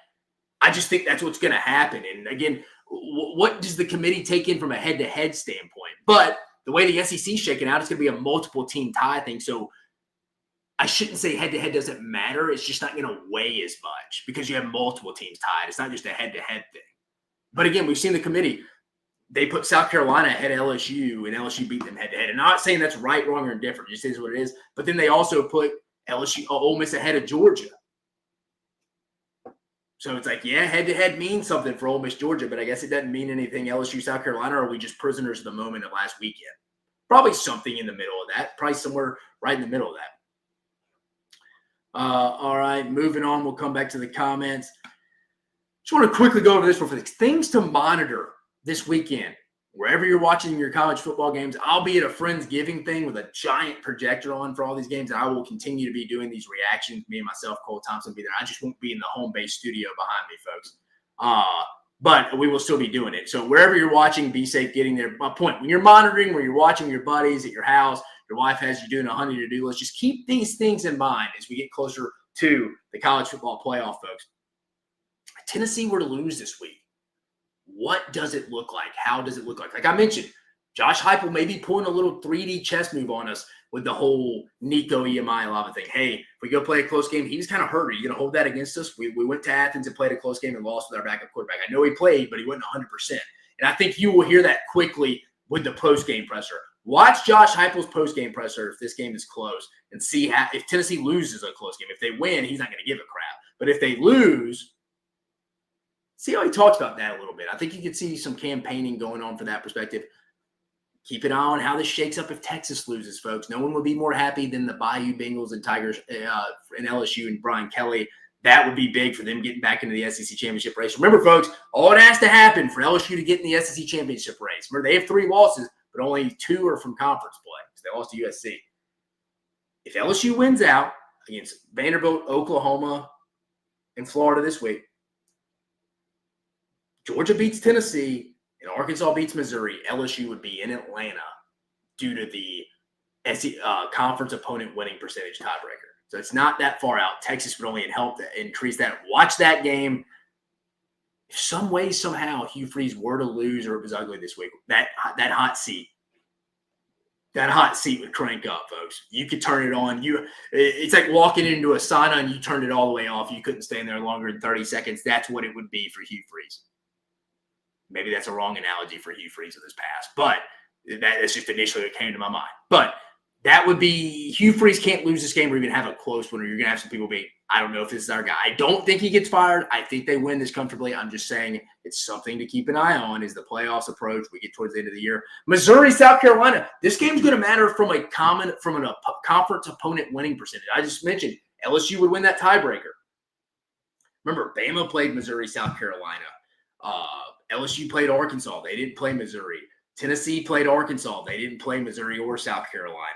I just think that's what's going to happen. And again, what does the committee take in from a head-to-head standpoint? But the way the SEC is shaking out, it's going to be a multiple-team tie thing. So I shouldn't say head-to-head doesn't matter. It's just not going to weigh as much because you have multiple teams tied. It's not just a head-to-head thing. But again, we've seen the committee. They put South Carolina ahead of LSU, and LSU beat them head-to-head. And I'm not saying that's right, wrong, or indifferent. It just is what it is. But then they also put Ole Miss ahead of Georgia. So it's like, yeah, head-to-head means something for Ole Miss, Georgia, but I guess it doesn't mean anything LSU, South Carolina, or are we just prisoners of the moment of last weekend? Probably something in the middle of that. Probably somewhere right in the middle of that. All right, moving on. We'll come back to the comments. Just want to quickly go over this real quick. Things to monitor this weekend. Wherever you're watching your college football games, I'll be at a Friendsgiving thing with a giant projector on for all these games, and I will continue to be doing these reactions. Me and myself, Cole Thompson, will be there. I just won't be in the home base studio behind me, folks. But we will still be doing it. So wherever you're watching, be safe getting there. My point, when you're monitoring, when you're watching your buddies at your house, your wife has you doing a honey to-do list, just keep these things in mind as we get closer to the college football playoff, folks. If Tennessee were to lose this week, what does it look like? How does it look like? Like I mentioned, Josh Heupel may be pulling a little 3D chess move on us with the whole Nico Iamaleava thing. Hey, if we go play a close game, he was kind of hurt. Are you going to hold that against us? We went to Athens and played a close game and lost with our backup quarterback. I know he played, but he wasn't 100%. And I think you will hear that quickly with the post-game presser. Watch Josh Heupel's post-game presser if this game is close and see how if Tennessee loses a close game. If they win, he's not going to give a crap. But if they lose, see how he talks about that a little bit. I think you can see some campaigning going on for that perspective. Keep an eye on how this shakes up if Texas loses, folks. No one would be more happy than the Bayou Bengals and Tigers and LSU and Brian Kelly. That would be big for them getting back into the SEC championship race. Remember, folks, all it has to happen for LSU to get in the SEC championship race. Remember, they have 3 losses, but only 2 are from conference play because they lost to USC. If LSU wins out against Vanderbilt, Oklahoma, and Florida this week, Georgia beats Tennessee, and Arkansas beats Missouri, LSU would be in Atlanta due to the conference opponent winning percentage tiebreaker. So it's not that far out. Texas would only help to increase that. Watch that game. If some way, somehow, Hugh Freeze were to lose or it was ugly this week, that hot seat would crank up, folks. You could turn it on. It's like walking into a sauna and you turned it all the way off. You couldn't stand there longer than 30 seconds. That's what it would be for Hugh Freeze. Maybe that's a wrong analogy for Hugh Freeze of this past, but that's just initially what came to my mind. But that would be Hugh Freeze can't lose this game or even have a close one, or you're going to have some people be, I don't know if this is our guy. I don't think he gets fired. I think they win this comfortably. I'm just saying it's something to keep an eye on as the playoffs approach. We get towards the end of the year. Missouri, South Carolina. This game's going to matter from a conference opponent winning percentage. I just mentioned LSU would win that tiebreaker. Remember, Bama played Missouri, South Carolina. LSU played Arkansas. They didn't play Missouri. Tennessee played Arkansas. They didn't play Missouri or South Carolina.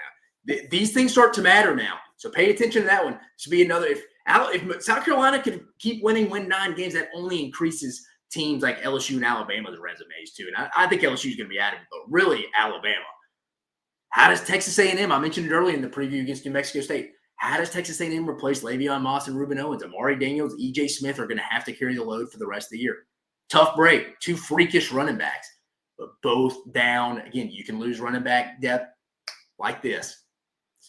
These things start to matter now. So pay attention to that one. This would be another. If South Carolina could keep winning, win 9 games, that only increases teams like LSU and Alabama's resumes too. And I think LSU is going to be adamant, but really Alabama. How does Texas A&M? I mentioned it earlier in the preview against New Mexico State. How does Texas A&M replace Le'Veon Moss and Ruben Owens? Amari Daniels, E.J. Smith are going to have to carry the load for the rest of the year. Tough break. 2 freakish running backs, but both down. Again, you can lose running back depth like this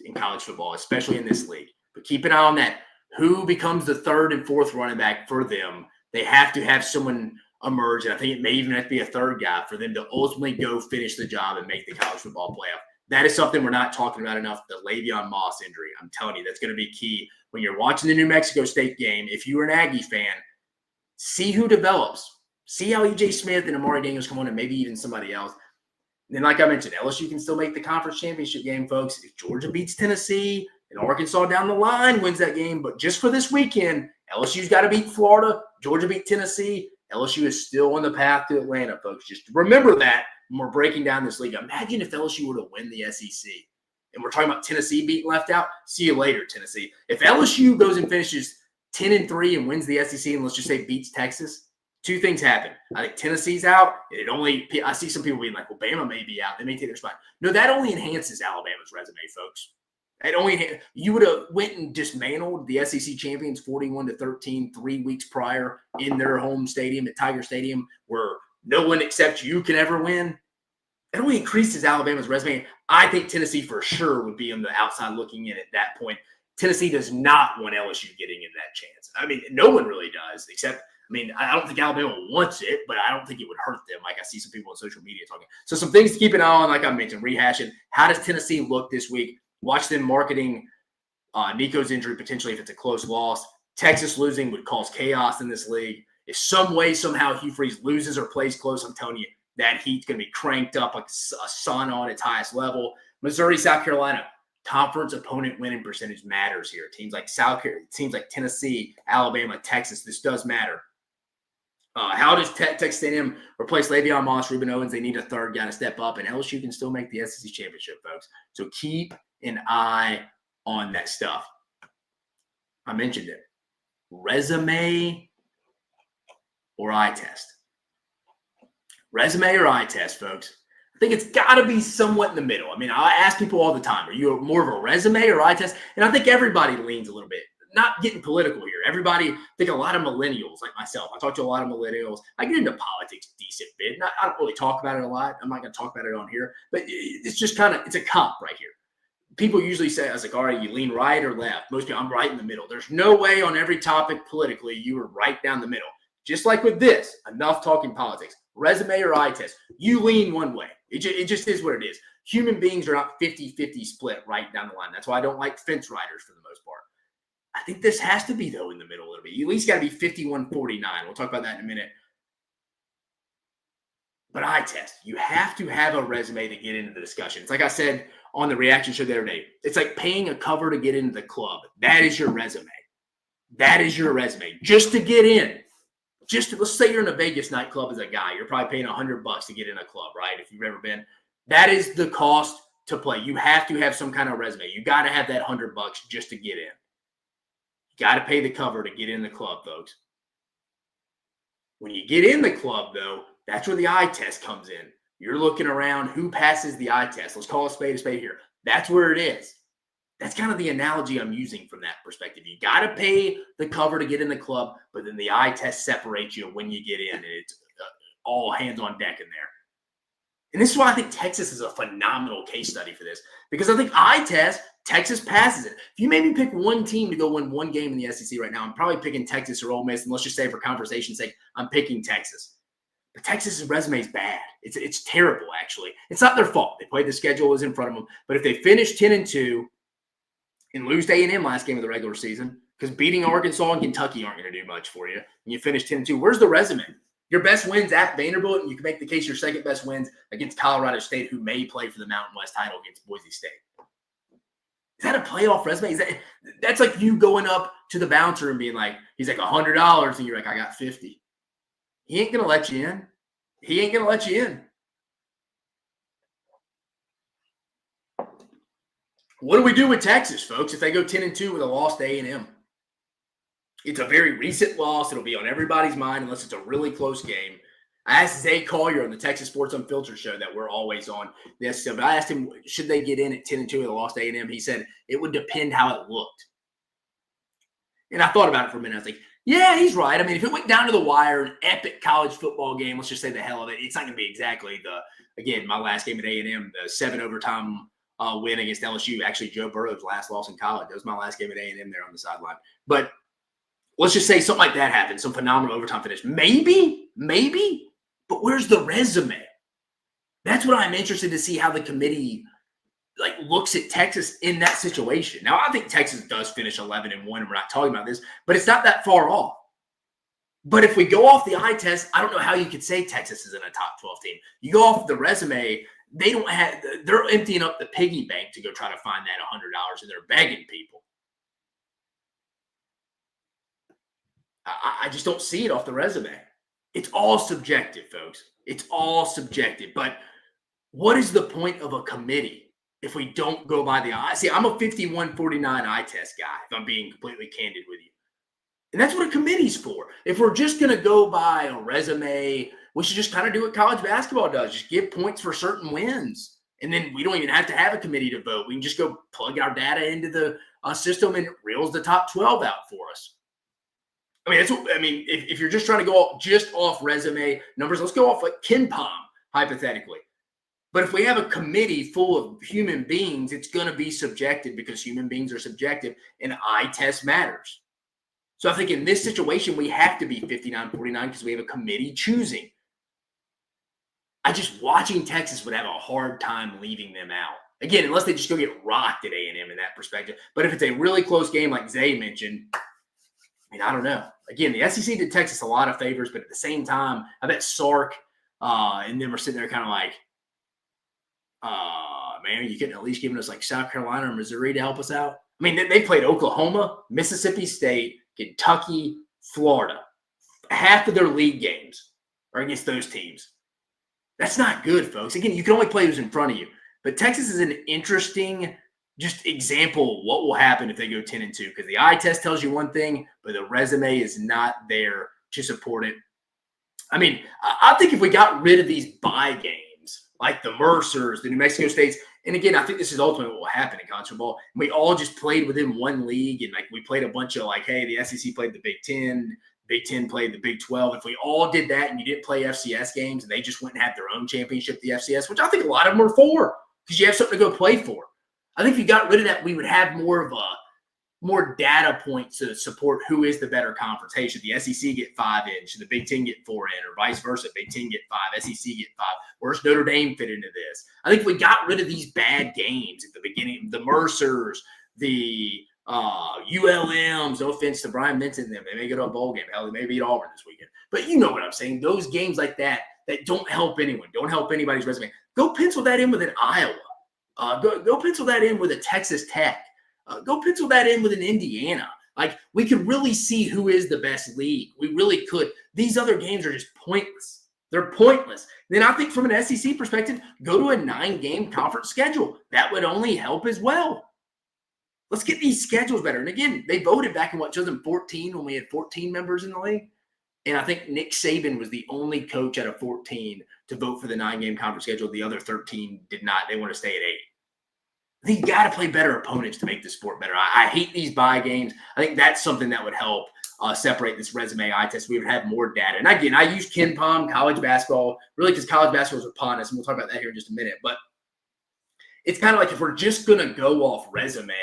in college football, especially in this league. But keep an eye on that. Who becomes the 3rd and 4th running back for them? They have to have someone emerge, and I think it may even have to be a 3rd guy for them to ultimately go finish the job and make the college football playoff. That is something we're not talking about enough, the Le'Veon Moss injury. I'm telling you, that's going to be key. When you're watching the New Mexico State game, if you are an Aggie fan, see who develops. See how E.J. Smith and Amari Daniels come on and maybe even somebody else. And then, like I mentioned, LSU can still make the conference championship game, folks. If Georgia beats Tennessee and Arkansas down the line wins that game, but just for this weekend, LSU's got to beat Florida, Georgia beat Tennessee, LSU is still on the path to Atlanta, folks. Just remember that when we're breaking down this league. Imagine if LSU were to win the SEC. And we're talking about Tennessee being left out. See you later, Tennessee. If LSU goes and finishes 10-3 and wins the SEC, and let's just say beats Texas, two things happen. I think Tennessee's out. I see some people being like, well, Bama may be out. They may take their spot. No, that only enhances Alabama's resume, folks. You would have went and dismantled the SEC champions 41-13 3 weeks prior in their home stadium at Tiger Stadium, where no one except you can ever win. It only increases Alabama's resume. I think Tennessee for sure would be on the outside looking in at that point. Tennessee does not want LSU getting in that chance. I mean, no one really does, except, I don't think Alabama wants it, but I don't think it would hurt them. Like I see some people on social media talking. So some things to keep an eye on, like I mentioned, rehashing. How does Tennessee look this week? Watch them marketing Nico's injury potentially if it's a close loss. Texas losing would cause chaos in this league. If some way, somehow Hugh Freeze loses or plays close, I'm telling you, that heat's going to be cranked up like a sauna on its highest level. Missouri, South Carolina, conference opponent winning percentage matters here. Teams like Tennessee, Alabama, Texas, this does matter. How does Texas A&M replace Le'Veon Moss, Ruben Owens? They need a third guy to step up, and LSU can still make the SEC championship, folks. So keep an eye on that stuff. I mentioned it. Resume or eye test? Resume or eye test, folks? I think it's got to be somewhat in the middle. I ask people all the time, are you more of a resume or eye test? And I think everybody leans a little bit. Not getting political here. Everybody, I think a lot of millennials like myself, I talk to a lot of millennials. I get into politics a decent bit. I don't really talk about it a lot. I'm not going to talk about it on here. But it's just it's a comp right here. People usually say, I was like, all right, you lean right or left? Most people, I'm right in the middle. There's no way on every topic politically you were right down the middle. Just like with this, enough talking politics. Resume or eye test, you lean one way. It just is what it is. Human beings are not 50-50 split right down the line. That's why I don't like fence riders for the most part. I think this has to be, though, in the middle a little bit. You at least got to be 51-49. We'll talk about that in a minute. But eye test, you have to have a resume to get into the discussion. It's like I said on the reaction show the other day. It's like paying a cover to get into the club. That is your resume. That is your resume. Just to get in. Let's say you're in a Vegas nightclub as a guy. You're probably paying $100 to get in a club, right? If you've ever been. That is the cost to play. You have to have some kind of resume. You got to have that $100 just to get in. You got to pay the cover to get in the club, folks. When you get in the club, though, that's where the eye test comes in. You're looking around who passes the eye test. Let's call a spade here. That's where it is. That's kind of the analogy I'm using from that perspective. You got to pay the cover to get in the club, but then the eye test separates you when you get in. And it's all hands on deck in there. And this is why I think Texas is a phenomenal case study for this, because I think eye test, Texas passes it. If you made me pick one team to go win one game in the SEC right now, I'm probably picking Texas or Ole Miss. And let's just say for conversation's sake, I'm picking Texas. But Texas's resume is bad. It's terrible, actually. It's not their fault. They played the schedule was in front of them. But if they finish 10-2 and lose to A&M last game of the regular season, because beating Arkansas and Kentucky aren't going to do much for you, and you finish 10-2, where's the resume? Your best wins at Vanderbilt, and you can make the case your second best wins against Colorado State, who may play for the Mountain West title against Boise State. Is that a playoff resume? That's like you going up to the bouncer and being like, he's like $100, and you're like, I got 50. He ain't going to let you in. He ain't going to let you in. What do we do with Texas, folks, if they go 10-2 with a loss to A&M? It's a very recent loss. It'll be on everybody's mind unless it's a really close game. I asked Zay Collier on the Texas Sports Unfiltered show that we're always on this. But I asked him, should they get in at 10-2 with a loss to A&M? He said it would depend how it looked. And I thought about it for a minute. I was like, yeah, he's right. If it went down to the wire, an epic college football game, let's just say the hell of it, it's not going to be exactly my last game at A&M, the 7 overtime win against LSU. Actually, Joe Burrow's last loss in college. That was my last game at A&M there on the sideline. But let's just say something like that happened, some phenomenal overtime finish. Maybe, but where's the resume? That's what I'm interested to see how the committee looks at Texas in that situation. Now, I think Texas does finish 11-1, and we're not talking about this, but it's not that far off. But if we go off the eye test, I don't know how you could say Texas isn't a top 12 team. You go off the resume, they're emptying up the piggy bank to go try to find that $100, and they're begging people. I just don't see it off the resume. It's all subjective, folks. It's all subjective. But what is the point of a committee if we don't go by the eye? See, I'm a 51-49 eye test guy, if I'm being completely candid with you. And that's what a committee's for. If we're just going to go by a resume, we should just kind of do what college basketball does. Just give points for certain wins. And then we don't even have to have a committee to vote. We can just go plug our data into the system and it reels the top 12 out for us. I mean, if you're just trying to go just off resume numbers, let's go off like KenPom, hypothetically. But if we have a committee full of human beings, it's going to be subjective because human beings are subjective and eye test matters. So I think in this situation, we have to be 59-49 because we have a committee choosing. Watching Texas would have a hard time leaving them out. Again, unless they just go get rocked at A&M in that perspective. But if it's a really close game like Zay mentioned, I don't know. Again, the SEC did Texas a lot of favors, but at the same time, I bet Sark and them are sitting there kind of like, man, you couldn't at least given us like South Carolina or Missouri to help us out. I mean, they played Oklahoma, Mississippi State, Kentucky, Florida. Half of their league games are against those teams. That's not good, folks. Again, you can only play who's in front of you. But Texas is an interesting just example of what will happen if they go 10-2, because the eye test tells you one thing, but the resume is not there to support it. I mean, I think if we got rid of these bye games, like the Mercers, the New Mexico States, and again, I think this is ultimately what will happen in college football. We all just played within one league, and like we played a bunch of like, hey, the SEC played the Big Ten, Big Ten played the Big 12. If we all did that and you didn't play FCS games and they just went and had their own championship, the FCS, which I think a lot of them are for because you have something to go play for. I think if you got rid of that, we would have more data points to support who is the better conference. Hey, should the SEC get 5 in? Should the Big Ten get 4 in? Or vice versa, Big Ten get 5, SEC get 5. Where's Notre Dame fit into this? I think if we got rid of these bad games at the beginning, the Mercers, the ULMs, no offense to Brian Minton, them, they may go to a bowl game. Hell, they may beat Auburn this weekend. But you know what I'm saying. Those games like that don't help anyone, don't help anybody's resume. Go pencil that in with an Iowa. Go pencil that in with a Texas Tech. Go pencil that in with an Indiana. Like, we could really see who is the best league. We really could. These other games are just pointless. They're pointless. Then I think from an SEC perspective, go to a 9-game conference schedule. That would only help as well. Let's get these schedules better. And again, they voted back in 2014 when we had 14 members in the league. And I think Nick Saban was the only coach out of 14 to vote for the 9-game conference schedule. The other 13 did not. They want to stay at 8. I think you got to play better opponents to make the sport better. I hate these bye games. I think that's something that would help separate this resume eye test. We would have more data. And again, I use KenPom, college basketball, really because college basketball is upon us, and we'll talk about that here in just a minute. But it's kind of like if we're just going to go off resume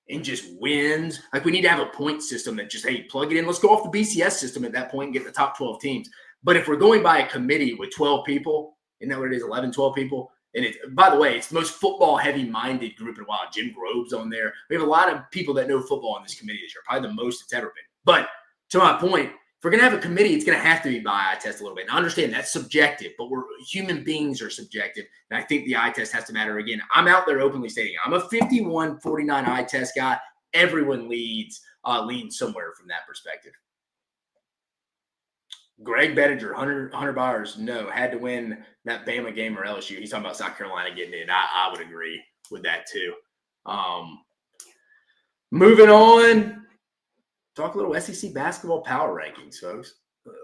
and just wins, like we need to have a point system that just, hey, plug it in. Let's go off the BCS system at that point and get the top 12 teams. But if we're going by a committee with 12 people, isn't that what it is, 11, 12 people? And by the way, it's the most football heavy-minded group in a while. Jim Grove's on there. We have a lot of people that know football on this committee this year, probably the most it's ever been. But to my point, if we're going to have a committee, it's going to have to be by eye test a little bit. And I understand that's subjective, but human beings are subjective. And I think the eye test has to matter. Again, I'm out there openly stating I'm a 51-49 eye test guy. Everyone leans somewhere from that perspective. Greg Bettinger, Hunter Byers, no, had to win that Bama game or LSU. He's talking about South Carolina getting in. I would agree with that too. Moving on, talk a little SEC basketball power rankings, folks.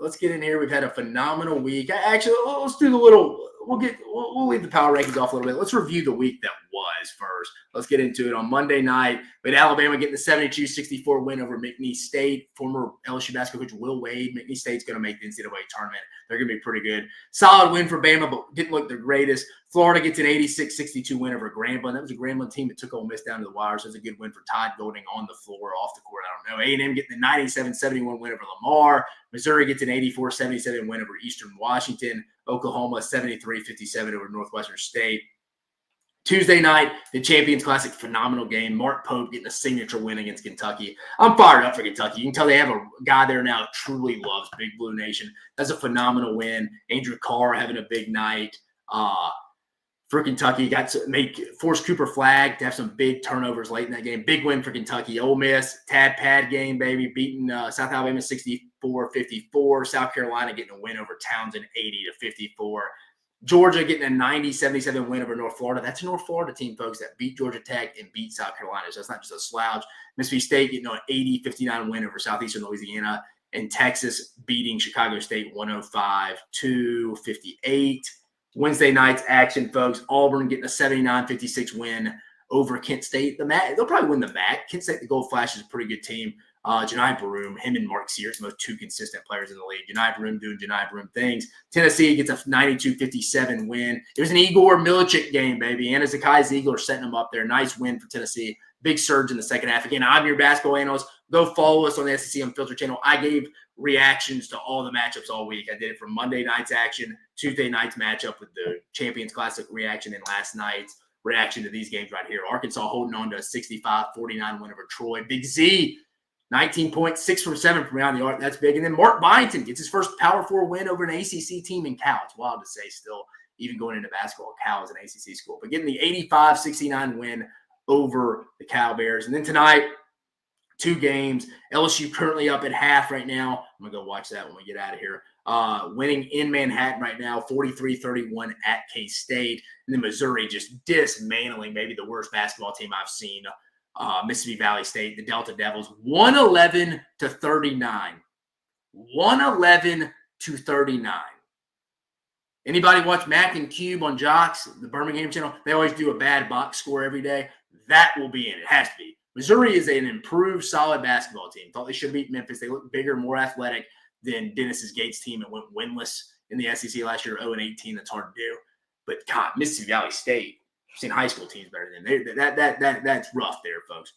Let's get in here. We've had a phenomenal week. Actually, let's do the little. We'll leave the power rankings off a little bit. Let's review the week that was first. Let's get into it. On Monday night, we had Alabama getting the 72-64 win over McNeese State. Former LSU basketball coach Will Wade. McNeese State's going to make the NCAA tournament. They're going to be pretty good. Solid win for Bama, but didn't look the greatest. Florida gets an 86-62 win over Grambling. That was a Grambling team that took Ole Miss down to the wire. So it was a good win for Todd Golding on the floor, off the court. I don't know. A&M getting the 97-71 win over Lamar. Missouri gets an 84-77 win over Eastern Washington. Oklahoma 73-57 over Northwestern State. Tuesday night, the Champions Classic, phenomenal game. Mark Pope getting a signature win against Kentucky. I'm fired up for Kentucky. You can tell they have a guy there now that truly loves Big Blue Nation. That's a phenomenal win. Andrew Carr having a big night. for Kentucky. Got to force Cooper Flagg to have some big turnovers late in that game. Big win for Kentucky. Ole Miss, Tad Pad game, baby, beating South Alabama 64-54. South Carolina getting a win over Townsend 80-54. Georgia getting a 90-77 win over North Florida. That's a North Florida team, folks, that beat Georgia Tech and beat South Carolina. So it's not just a slouch. Mississippi State getting an 80-59 win over Southeastern Louisiana. And Texas beating Chicago State 105-58. Wednesday night's action, folks. Auburn getting a 79-56 win over Kent State. They'll probably win the MAC. Kent State, the Gold Flash, is a pretty good team. Janai Baroum, him and Mark Sears, the most two consistent players in the league. Janai Baroum doing Janai Baroum things. Tennessee gets a 92-57 win. It was an Igor Milicic game, baby. Anna Zakai Ziegler setting them up there. Nice win for Tennessee. Big surge in the second half. Again, I'm your basketball analyst. Go follow us on the SEC Unfiltered channel. I gave reactions to all the matchups all week. I did it from Monday night's action, Tuesday night's matchup with the Champions Classic reaction, and last night's reaction to these games right here. Arkansas holding on to a 65-49 win over Troy. Big Z, 19 points, 6 from 7 from around the arc. That's big. And then Mark Byington gets his first Power 4 win over an ACC team in Cal. It's wild to say still, even going into basketball, Cal is an ACC school. But getting the 85-69 win over the Cal Bears. And then tonight, 2 games. LSU currently up at half right now. I'm going to go watch that when we get out of here. Winning in Manhattan right now, 43-31 at K-State. And then Missouri just dismantling maybe the worst basketball team I've seen, Mississippi Valley State, the Delta Devils, 111-39. 111-39. Anybody watch Mac and Cube on Jocks, the Birmingham channel? They always do a bad box score every day. That will be in it. It has to be. Missouri is an improved, solid basketball team. Thought they should beat Memphis. They look bigger, more athletic than Dennis's Gates team and went winless in the SEC last year, 0-18. That's hard to do. But, God, Mississippi Valley State, I've seen high school teams better than them. That's rough there, folks.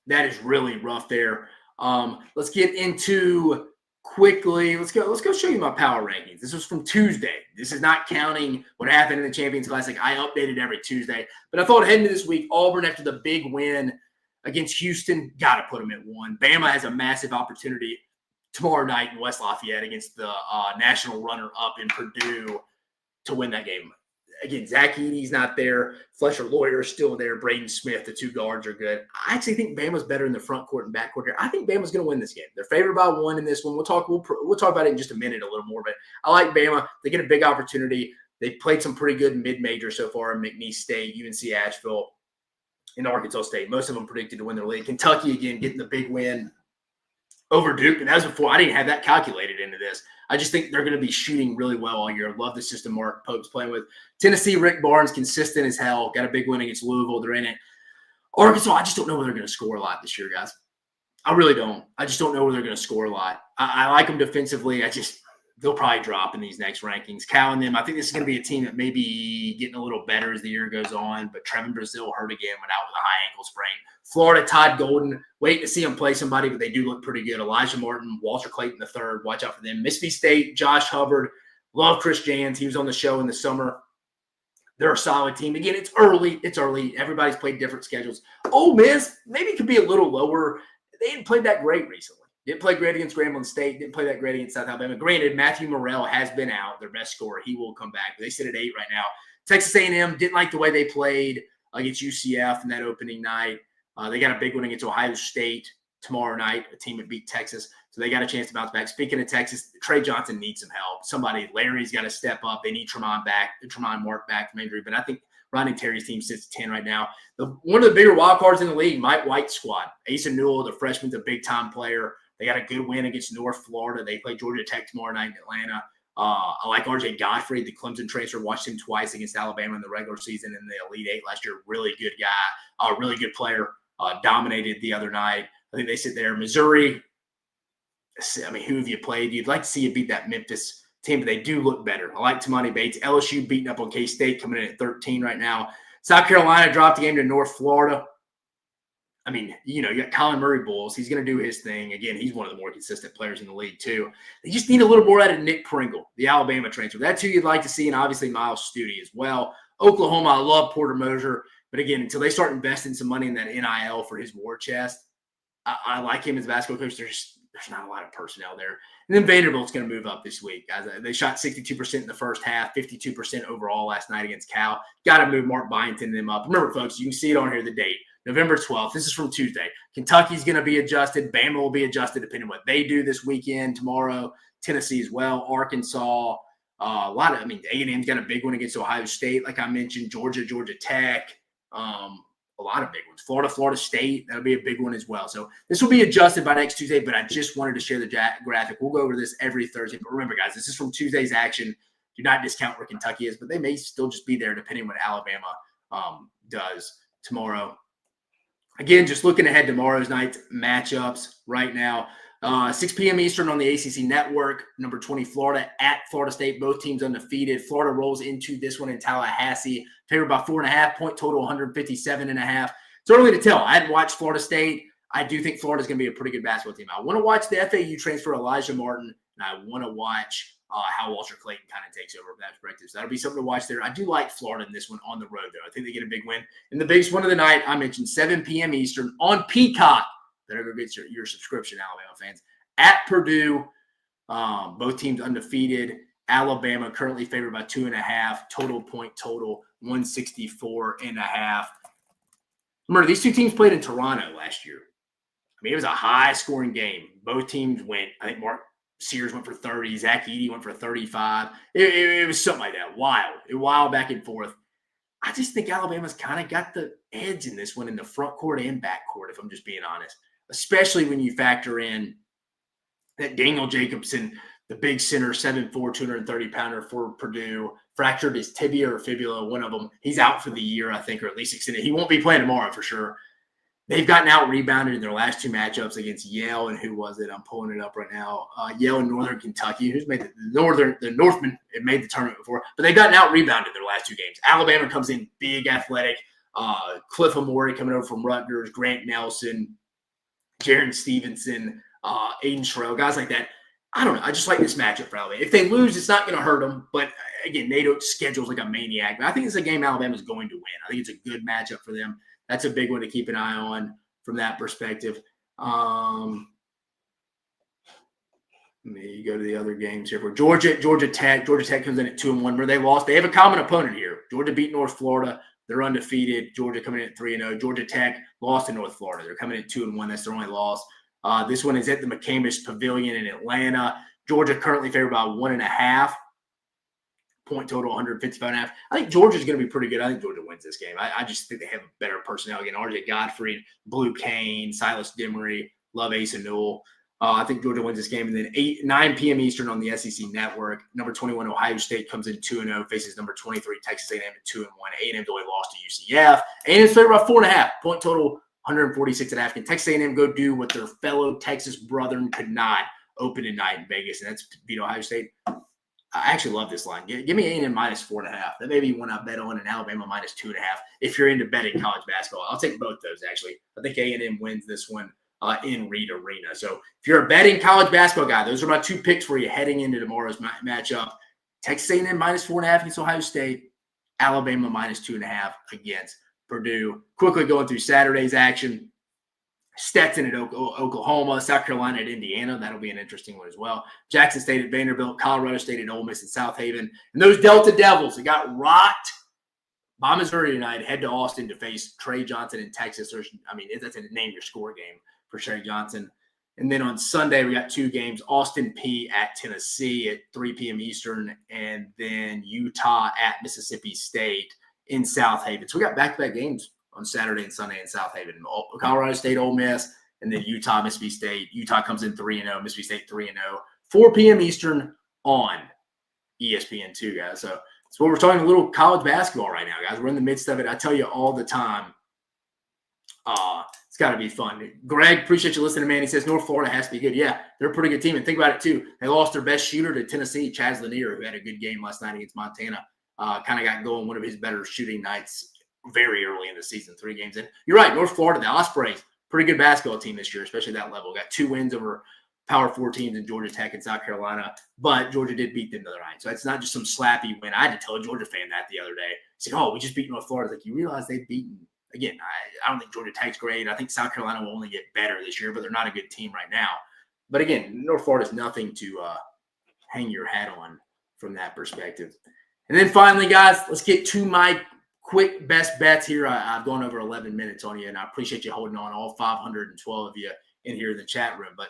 That is really rough there. Let's get into quickly. Let's go show you my power rankings. This was from Tuesday. This is not counting what happened in the Champions Classic. I updated every Tuesday. But I thought heading into this week, Auburn, after the big win against Houston, got to put them at 1. Bama has a massive opportunity tomorrow night in West Lafayette against the national runner-up in Purdue to win that game. Again, Zach Edey's not there. Fletcher Lawyer is still there. Braden Smith, the 2 guards are good. I actually think Bama's better in the front court and back court here. I think Bama's going to win this game. They're favored by 1 in this one. We'll talk about it in just a minute a little more, but I like Bama. They get a big opportunity. They played some pretty good mid-major so far in McNeese State, UNC Asheville, and Arkansas State. Most of them predicted to win their league. Kentucky, again, getting the big win over Duke, and that was before. I didn't have that calculated into this. I just think they're going to be shooting really well all year. Love the system Mark Pope's playing with. Tennessee, Rick Barnes, consistent as hell. Got a big win against Louisville. They're in it. Arkansas, I just don't know where they're going to score a lot this year, guys. I really don't. I just don't know where they're going to score a lot. I like them defensively. They'll probably drop in these next rankings. Cal and them, I think this is going to be a team that may be getting a little better as the year goes on, but Trevin Brazile hurt again, went out with a high ankle sprain. Florida, Todd Golden, waiting to see him play somebody, but they do look pretty good. Elijah Martin, Walter Clayton III, watch out for them. Mississippi State, Josh Hubbard, love Chris Jans. He was on the show in the summer. They're a solid team. Again, it's early. Everybody's played different schedules. Ole Miss, maybe it could be a little lower. They didn't play that great recently. Didn't play great against Grambling State. Didn't play that great against South Alabama. Granted, Matthew Morrell has been out, their best scorer. He will come back. But they sit at 8 right now. Texas A&M didn't like the way they played against UCF in that opening night. They got a big one against Ohio State tomorrow night, a team that beat Texas. So they got a chance to bounce back. Speaking of Texas, Trey Johnson needs some help. Larry's got to step up. They need Tremont Mark back from injury. But I think Ronnie Terry's team sits at 10 right now. One of the bigger wild cards in the league, Mike White's squad. Asa Newell, the freshman's a big-time player. They got a good win against North Florida. They play Georgia Tech tomorrow night in Atlanta. I like R.J. Godfrey, the Clemson transfer. Watched him twice against Alabama in the regular season in the Elite Eight last year. Really good guy, really good player. Dominated the other night. I think they sit there. Missouri, I mean, who have you played? You'd like to see you beat that Memphis team, but they do look better. I like Tamani Bates. LSU beating up on K-State, coming in at 13 right now. South Carolina dropped the game to North Florida. I mean, you got Colin Murray Bulls. He's going to do his thing. Again, he's one of the more consistent players in the league, too. They just need a little more out of Nick Pringle, the Alabama transfer. That's who you'd like to see, and obviously Miles Studi as well. Oklahoma, I love Porter Moser. But again, until they start investing some money in that NIL for his war chest, I like him as a basketball coach. there's not a lot of personnel there. And then Vanderbilt's going to move up this week, guys. They shot 62% in the first half, 52% overall last night against Cal. Got to move Mark Byington and them up. Remember, folks, you can see it on here, the date, November 12th. This is from Tuesday. Kentucky's going to be adjusted. Bama will be adjusted depending on what they do this weekend, tomorrow. Tennessee as well, Arkansas. A&M's got a big one against Ohio State, like I mentioned, Georgia Tech. A lot of big ones. Florida State, that'll be a big one as well. So this will be adjusted by next Tuesday, but I just wanted to share the graphic. We'll go over this every Thursday. But remember, guys, this is from Tuesday's action. Do not discount where Kentucky is, but they may still just be there depending on what Alabama does tomorrow. Again, just looking ahead tomorrow's night's matchups right now. 6 p.m. Eastern on the ACC Network. Number 20, Florida at Florida State. Both teams undefeated. Florida rolls into this one in Tallahassee. Favored by 4.5. Point total 157.5. It's early to tell. I hadn't watched Florida State. I do think Florida's going to be a pretty good basketball team. I want to watch the FAU transfer Elijah Martin, and I want to watch how Walter Clayton kind of takes over from that perspective. So that'll be something to watch there. I do like Florida in this one on the road, though. I think they get a big win. And the biggest one of the night, I mentioned 7 p.m. Eastern on Peacock. Better go get your subscription, Alabama fans. At Purdue, both teams undefeated. Alabama currently favored by 2.5. Total 164.5. Remember, these two teams played in Toronto last year. I mean, it was a high-scoring game. Both teams went. I think Mark Sears went for 30. Zach Edey went for 35. It was something like that. Wild back and forth. I just think Alabama's kind of got the edge in this one in the front court and back court, if I'm just being honest. Especially when you factor in that Daniel Jacobson, the big center, 7'4", 230-pounder for Purdue, fractured his tibia or fibula, one of them. He's out for the year, I think, or at least extended. He won't be playing tomorrow for sure. They've gotten out-rebounded in their last two matchups against Yale, and who was it? I'm pulling it up right now. Yale and Northern Kentucky, who's made the Northmen have made the tournament before, but they've gotten out-rebounded their last two games. Alabama comes in big, athletic. Cliff Amore coming over from Rutgers, Grant Nelson, Jaron Stevenson, Aiden Sherrill, guys like that. I don't know. I just like this matchup for Alabama. If they lose, it's not going to hurt them. But, again, NATO schedules like a maniac. But I think it's a game Alabama's going to win. I think it's a good matchup for them. That's a big one to keep an eye on from that perspective. Let me go to the other games here. For Georgia Tech comes in at 2-1. Where they lost, they have a common opponent here. Georgia beat North Florida. They're undefeated. Georgia coming in at 3-0. Georgia Tech lost to North Florida. They're coming in at 2-1. That's their only loss. This one is at the McCamish Pavilion in Atlanta. Georgia currently favored by 1.5. Point total 155.5. I think Georgia's going to be pretty good. I think Georgia wins this game. I just think they have better personnel. Again, RJ Godfrey, Blue Kane, Silas Demery, Love Asa Newell. I think Georgia wins this game. And then 9 p.m. Eastern on the SEC Network. Number 21, Ohio State comes in 2-0, faces number 23, Texas A&M at 2-1. A&M's only lost to UCF. A&M's favored by 4.5. Point total 146.5. Can Texas A&M go do what their fellow Texas brethren could not open tonight in Vegas, and that's beat Ohio State? I actually love this line. Give me A&M minus 4.5. That may be one I bet on, and Alabama minus 2.5. If you're into betting college basketball, I'll take both those, actually. I think A&M wins this one in Reed Arena. So if you're a betting college basketball guy, those are my two picks for you heading into tomorrow's matchup. Texas A&M minus 4.5 against Ohio State. Alabama minus 2.5 against Purdue. Quickly going through Saturday's action. Stetson at Oklahoma, South Carolina at Indiana. That'll be an interesting one as well. Jackson State at Vanderbilt, Colorado State at Ole Miss and South Haven. And those Delta Devils that got rocked by Missouri tonight head to Austin to face Trey Johnson in Texas. That's a name your score game for Trey Johnson. And then on Sunday, we got two games. Austin Peay at Tennessee at 3 p.m. Eastern, and then Utah at Mississippi State in South Haven. So we got back-to-back games on Saturday and Sunday in South Haven. Colorado State, Ole Miss, and then Utah, Mississippi State. Utah comes in 3-0, Mississippi State 3-0. 4 p.m. Eastern on ESPN2, guys. So that's what we're talking, a little college basketball right now, guys. We're in the midst of it. I tell you all the time, it's got to be fun. Greg, appreciate you listening, man. He says North Florida has to be good. Yeah, they're a pretty good team. And think about it, too. They lost their best shooter to Tennessee, Chaz Lanier, who had a good game last night against Montana. Kind of got going one of his better shooting nights very early in the season, 3 games in. You're right, North Florida, the Ospreys, pretty good basketball team this year, especially at that level. Got 2 wins over Power 4 teams in Georgia Tech and South Carolina, but Georgia did beat them the other night. So it's not just some slappy win. I had to tell a Georgia fan that the other day. He said, we just beat North Florida. Like, you realize they've beaten – again, I don't think Georgia Tech's great. I think South Carolina will only get better this year, but they're not a good team right now. But again, North Florida is nothing to hang your hat on from that perspective. And then finally, guys, let's get to my quick best bets here. I've gone over 11 minutes on you, and I appreciate you holding on, all 512 of you in here in the chat room. But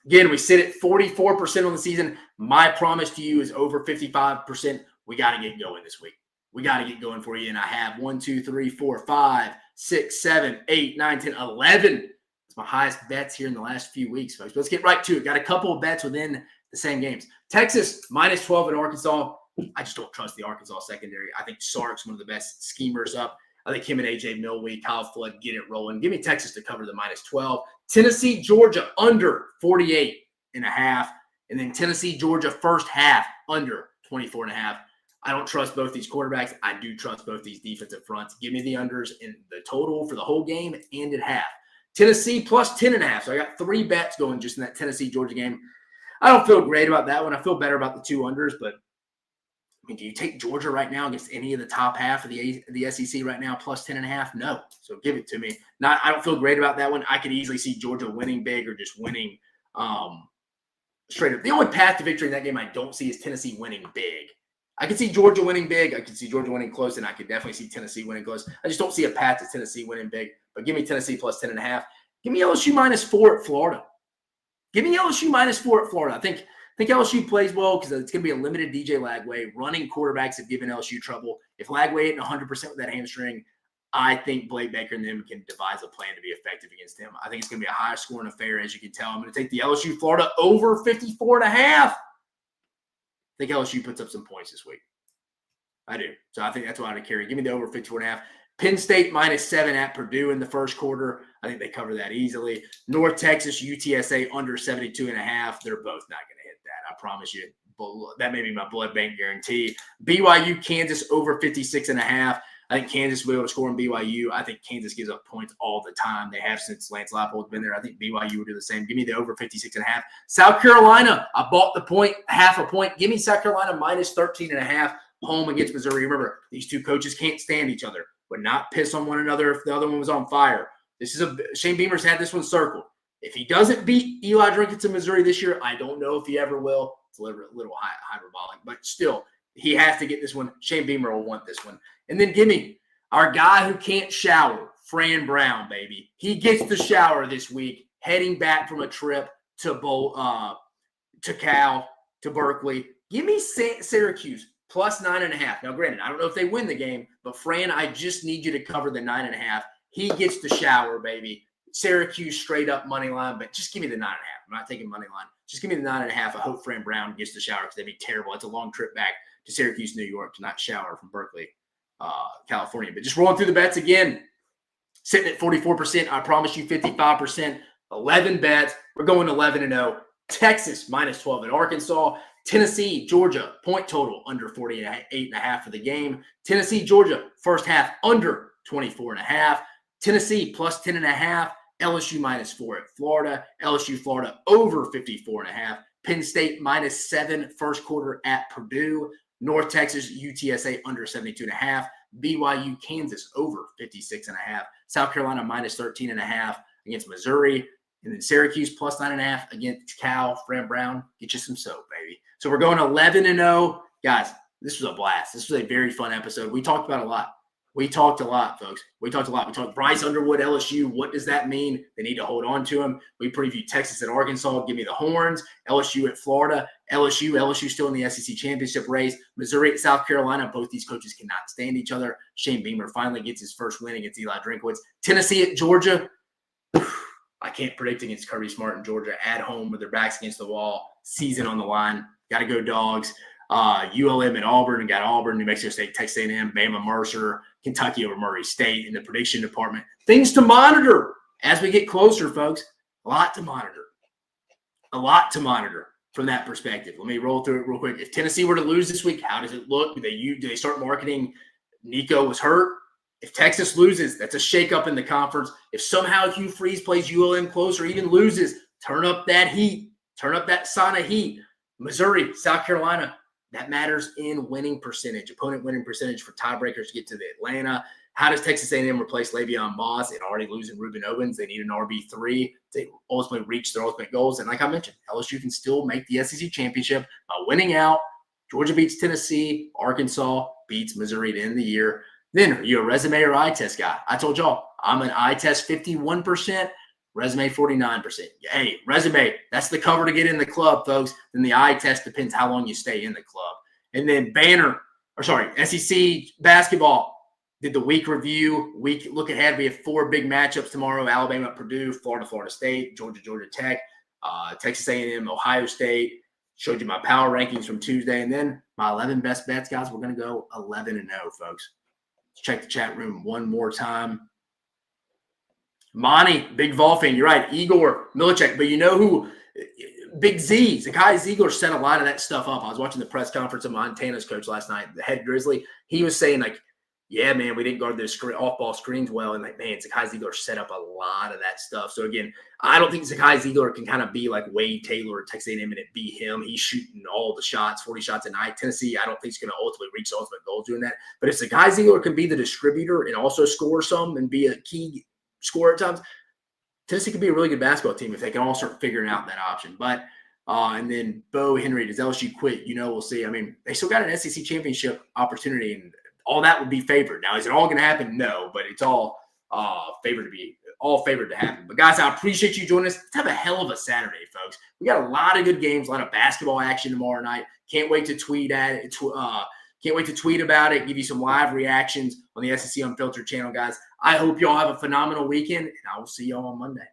again, we sit at 44% on the season. My promise to you is over 55%. We got to get going this week. We got to get going for you. And I have 1, 2, 3, 4, 5, 6, 7, 8, 9, 10, 11. It's my highest bets here in the last few weeks, folks. But let's get right to it. Got a couple of bets within the same games. Texas, minus 12 at Arkansas. I just don't trust the Arkansas secondary. I think Sark's one of the best schemers up. I think him and A.J. Milwee, Kyle Flood get it rolling. Give me Texas to cover the minus 12. Tennessee, Georgia, under 48.5. And then Tennessee, Georgia, first half, under 24.5. I don't trust both these quarterbacks. I do trust both these defensive fronts. Give me the unders in the total for the whole game and at half. Tennessee, plus 10.5. So I got 3 bets going just in that Tennessee-Georgia game. I don't feel great about that one. I feel better about the 2 unders, but I mean, do you take Georgia right now against any of the top half of the SEC right now, plus 10.5? No. So give it to me. I don't feel great about that one. I could easily see Georgia winning big or just winning straight up. The only path to victory in that game I don't see is Tennessee winning big. I can see Georgia winning big. I can see Georgia winning close, and I could definitely see Tennessee winning close. I just don't see a path to Tennessee winning big. But give me Tennessee plus 10.5. Give me LSU minus 4 at Florida. Give me LSU minus 4 at Florida. I think LSU plays well because it's going to be a limited DJ Lagway. Running quarterbacks have given LSU trouble. If Lagway isn't 100% with that hamstring, I think Blake Baker and them can devise a plan to be effective against him. I think it's going to be a high-scoring affair, as you can tell. I'm going to take the LSU Florida over 54.5. I think LSU puts up some points this week. I do. So I think that's why I carry. Give me the over 54.5. Penn State minus 7 at Purdue in the first quarter. I think they cover that easily. North Texas, UTSA under 72.5. They're both not going to hit that. I promise you. That may be my blood bank guarantee. BYU, Kansas over 56.5. I think Kansas will be able to score in BYU. I think Kansas gives up points all the time. They have since Lance Leipold's been there. I think BYU will do the same. Give me the over 56.5. South Carolina, I bought the point, half a point. Give me South Carolina minus 13.5. Home against Missouri. Remember, these two coaches can't stand each other. Would not piss on one another if the other one was on fire. Shane Beamer's had this one circled. If he doesn't beat Eli Drinkwitz in Missouri this year, I don't know if he ever will. It's a little hyperbolic, but still, he has to get this one. Shane Beamer will want this one. And then give me our guy who can't shower, Fran Brown, baby. He gets the shower this week, heading back from a trip to Cal, to Berkeley. Give me Syracuse. Plus 9.5. Now, granted, I don't know if they win the game, but Fran, I just need you to cover the 9.5. He gets the shower, baby. Syracuse straight up money line, but just give me the 9.5. I'm not taking money line. Just give me the 9.5. I hope Fran Brown gets the shower because that'd be terrible. It's a long trip back to Syracuse, New York to not shower from Berkeley, California. But just rolling through the bets again, sitting at 44%. I promise you 55%. 11 bets. We're going 11-0. Texas minus 12 at Arkansas. Tennessee, Georgia, point total under 48.5 for the game. Tennessee, Georgia, first half under 24.5. Tennessee plus 10.5. LSU minus 4 at Florida. LSU, Florida over 54.5. Penn State minus 7 first quarter at Purdue. North Texas, UTSA under 72.5. BYU, Kansas over 56.5. South Carolina minus 13.5 against Missouri. And then Syracuse plus 9.5 against Cal. Fran Brown, get you some soap, baby. So we're going 11-0. Guys, this was a blast. This was a very fun episode. We talked about a lot. We talked a lot, folks. We talked a lot. We talked Bryce Underwood, LSU. What does that mean? They need to hold on to him. We previewed Texas at Arkansas. Give me the horns. LSU at Florida. LSU still in the SEC championship race. Missouri at South Carolina. Both these coaches cannot stand each other. Shane Beamer finally gets his first win against Eli Drinkwitz. Tennessee at Georgia. I can't predict against Kirby Smart and Georgia at home with their backs against the wall. Season on the line. Got to go Dogs. ULM at Auburn. And got Auburn, New Mexico State, Texas A&M, Bama, Mercer, Kentucky over Murray State in the prediction department. Things to monitor as we get closer, folks. A lot to monitor. A lot to monitor from that perspective. Let me roll through it real quick. If Tennessee were to lose this week, how does it look? Do they start marketing Nico was hurt? If Texas loses, that's a shakeup in the conference. If somehow Hugh Freeze plays ULM close or even loses, turn up that heat. Turn up that sauna heat. Missouri, South Carolina, that matters in winning percentage, opponent winning percentage for tiebreakers to get to the Atlanta. How does Texas A&M replace Le'Veon Moss and already losing Reuben Owens? They need an RB3 to ultimately reach their ultimate goals. And like I mentioned, LSU can still make the SEC championship by winning out. Georgia beats Tennessee. Arkansas beats Missouri to end the year. Then are you a resume or eye test guy? I told y'all I'm an eye test 51%, resume 49%. Hey, resume, that's the cover to get in the club, folks. Then the eye test depends how long you stay in the club. And then SEC basketball. Did the week review, week look ahead. We have 4 big matchups tomorrow: Alabama, Purdue, Florida, Florida State, Georgia, Georgia Tech, Texas A&M, Ohio State. Showed you my power rankings from Tuesday. And then my 11 best bets, guys. We're going to go 11-0, folks. Let's check the chat room one more time. Monty, big Vol fan. You're right. Igor Milicic. But you know who? Big Z. Zakai Ziegler set a lot of that stuff up. I was watching the press conference of Montana's coach last night, the head Grizzly. He was saying, like, yeah, man, we didn't guard those off-ball screens well. And, like, man, Zakai Ziegler set up a lot of that stuff. So, again, I don't think Zakai Ziegler can kind of be like Wade Taylor or Texas A&M and it be him. He's shooting all the shots, 40 shots a night. Tennessee, I don't think he's going to ultimately reach the ultimate goal doing that. But if Zakai Ziegler can be the distributor and also score some and be a key scorer at times, Tennessee could be a really good basketball team if they can all start figuring out that option. But and then Bo Henry, does LSU quit? We'll see. I mean, they still got an SEC championship opportunity, and all that would be favored. Now, is it all going to happen? No, but it's all favored to happen. But guys, I appreciate you joining us. Let's have a hell of a Saturday, folks. We got a lot of good games, a lot of basketball action tomorrow night. Can't wait to tweet at it. Can't wait to tweet about it, give you some live reactions on the SEC Unfiltered channel, guys. I hope y'all have a phenomenal weekend, and I will see y'all on Monday.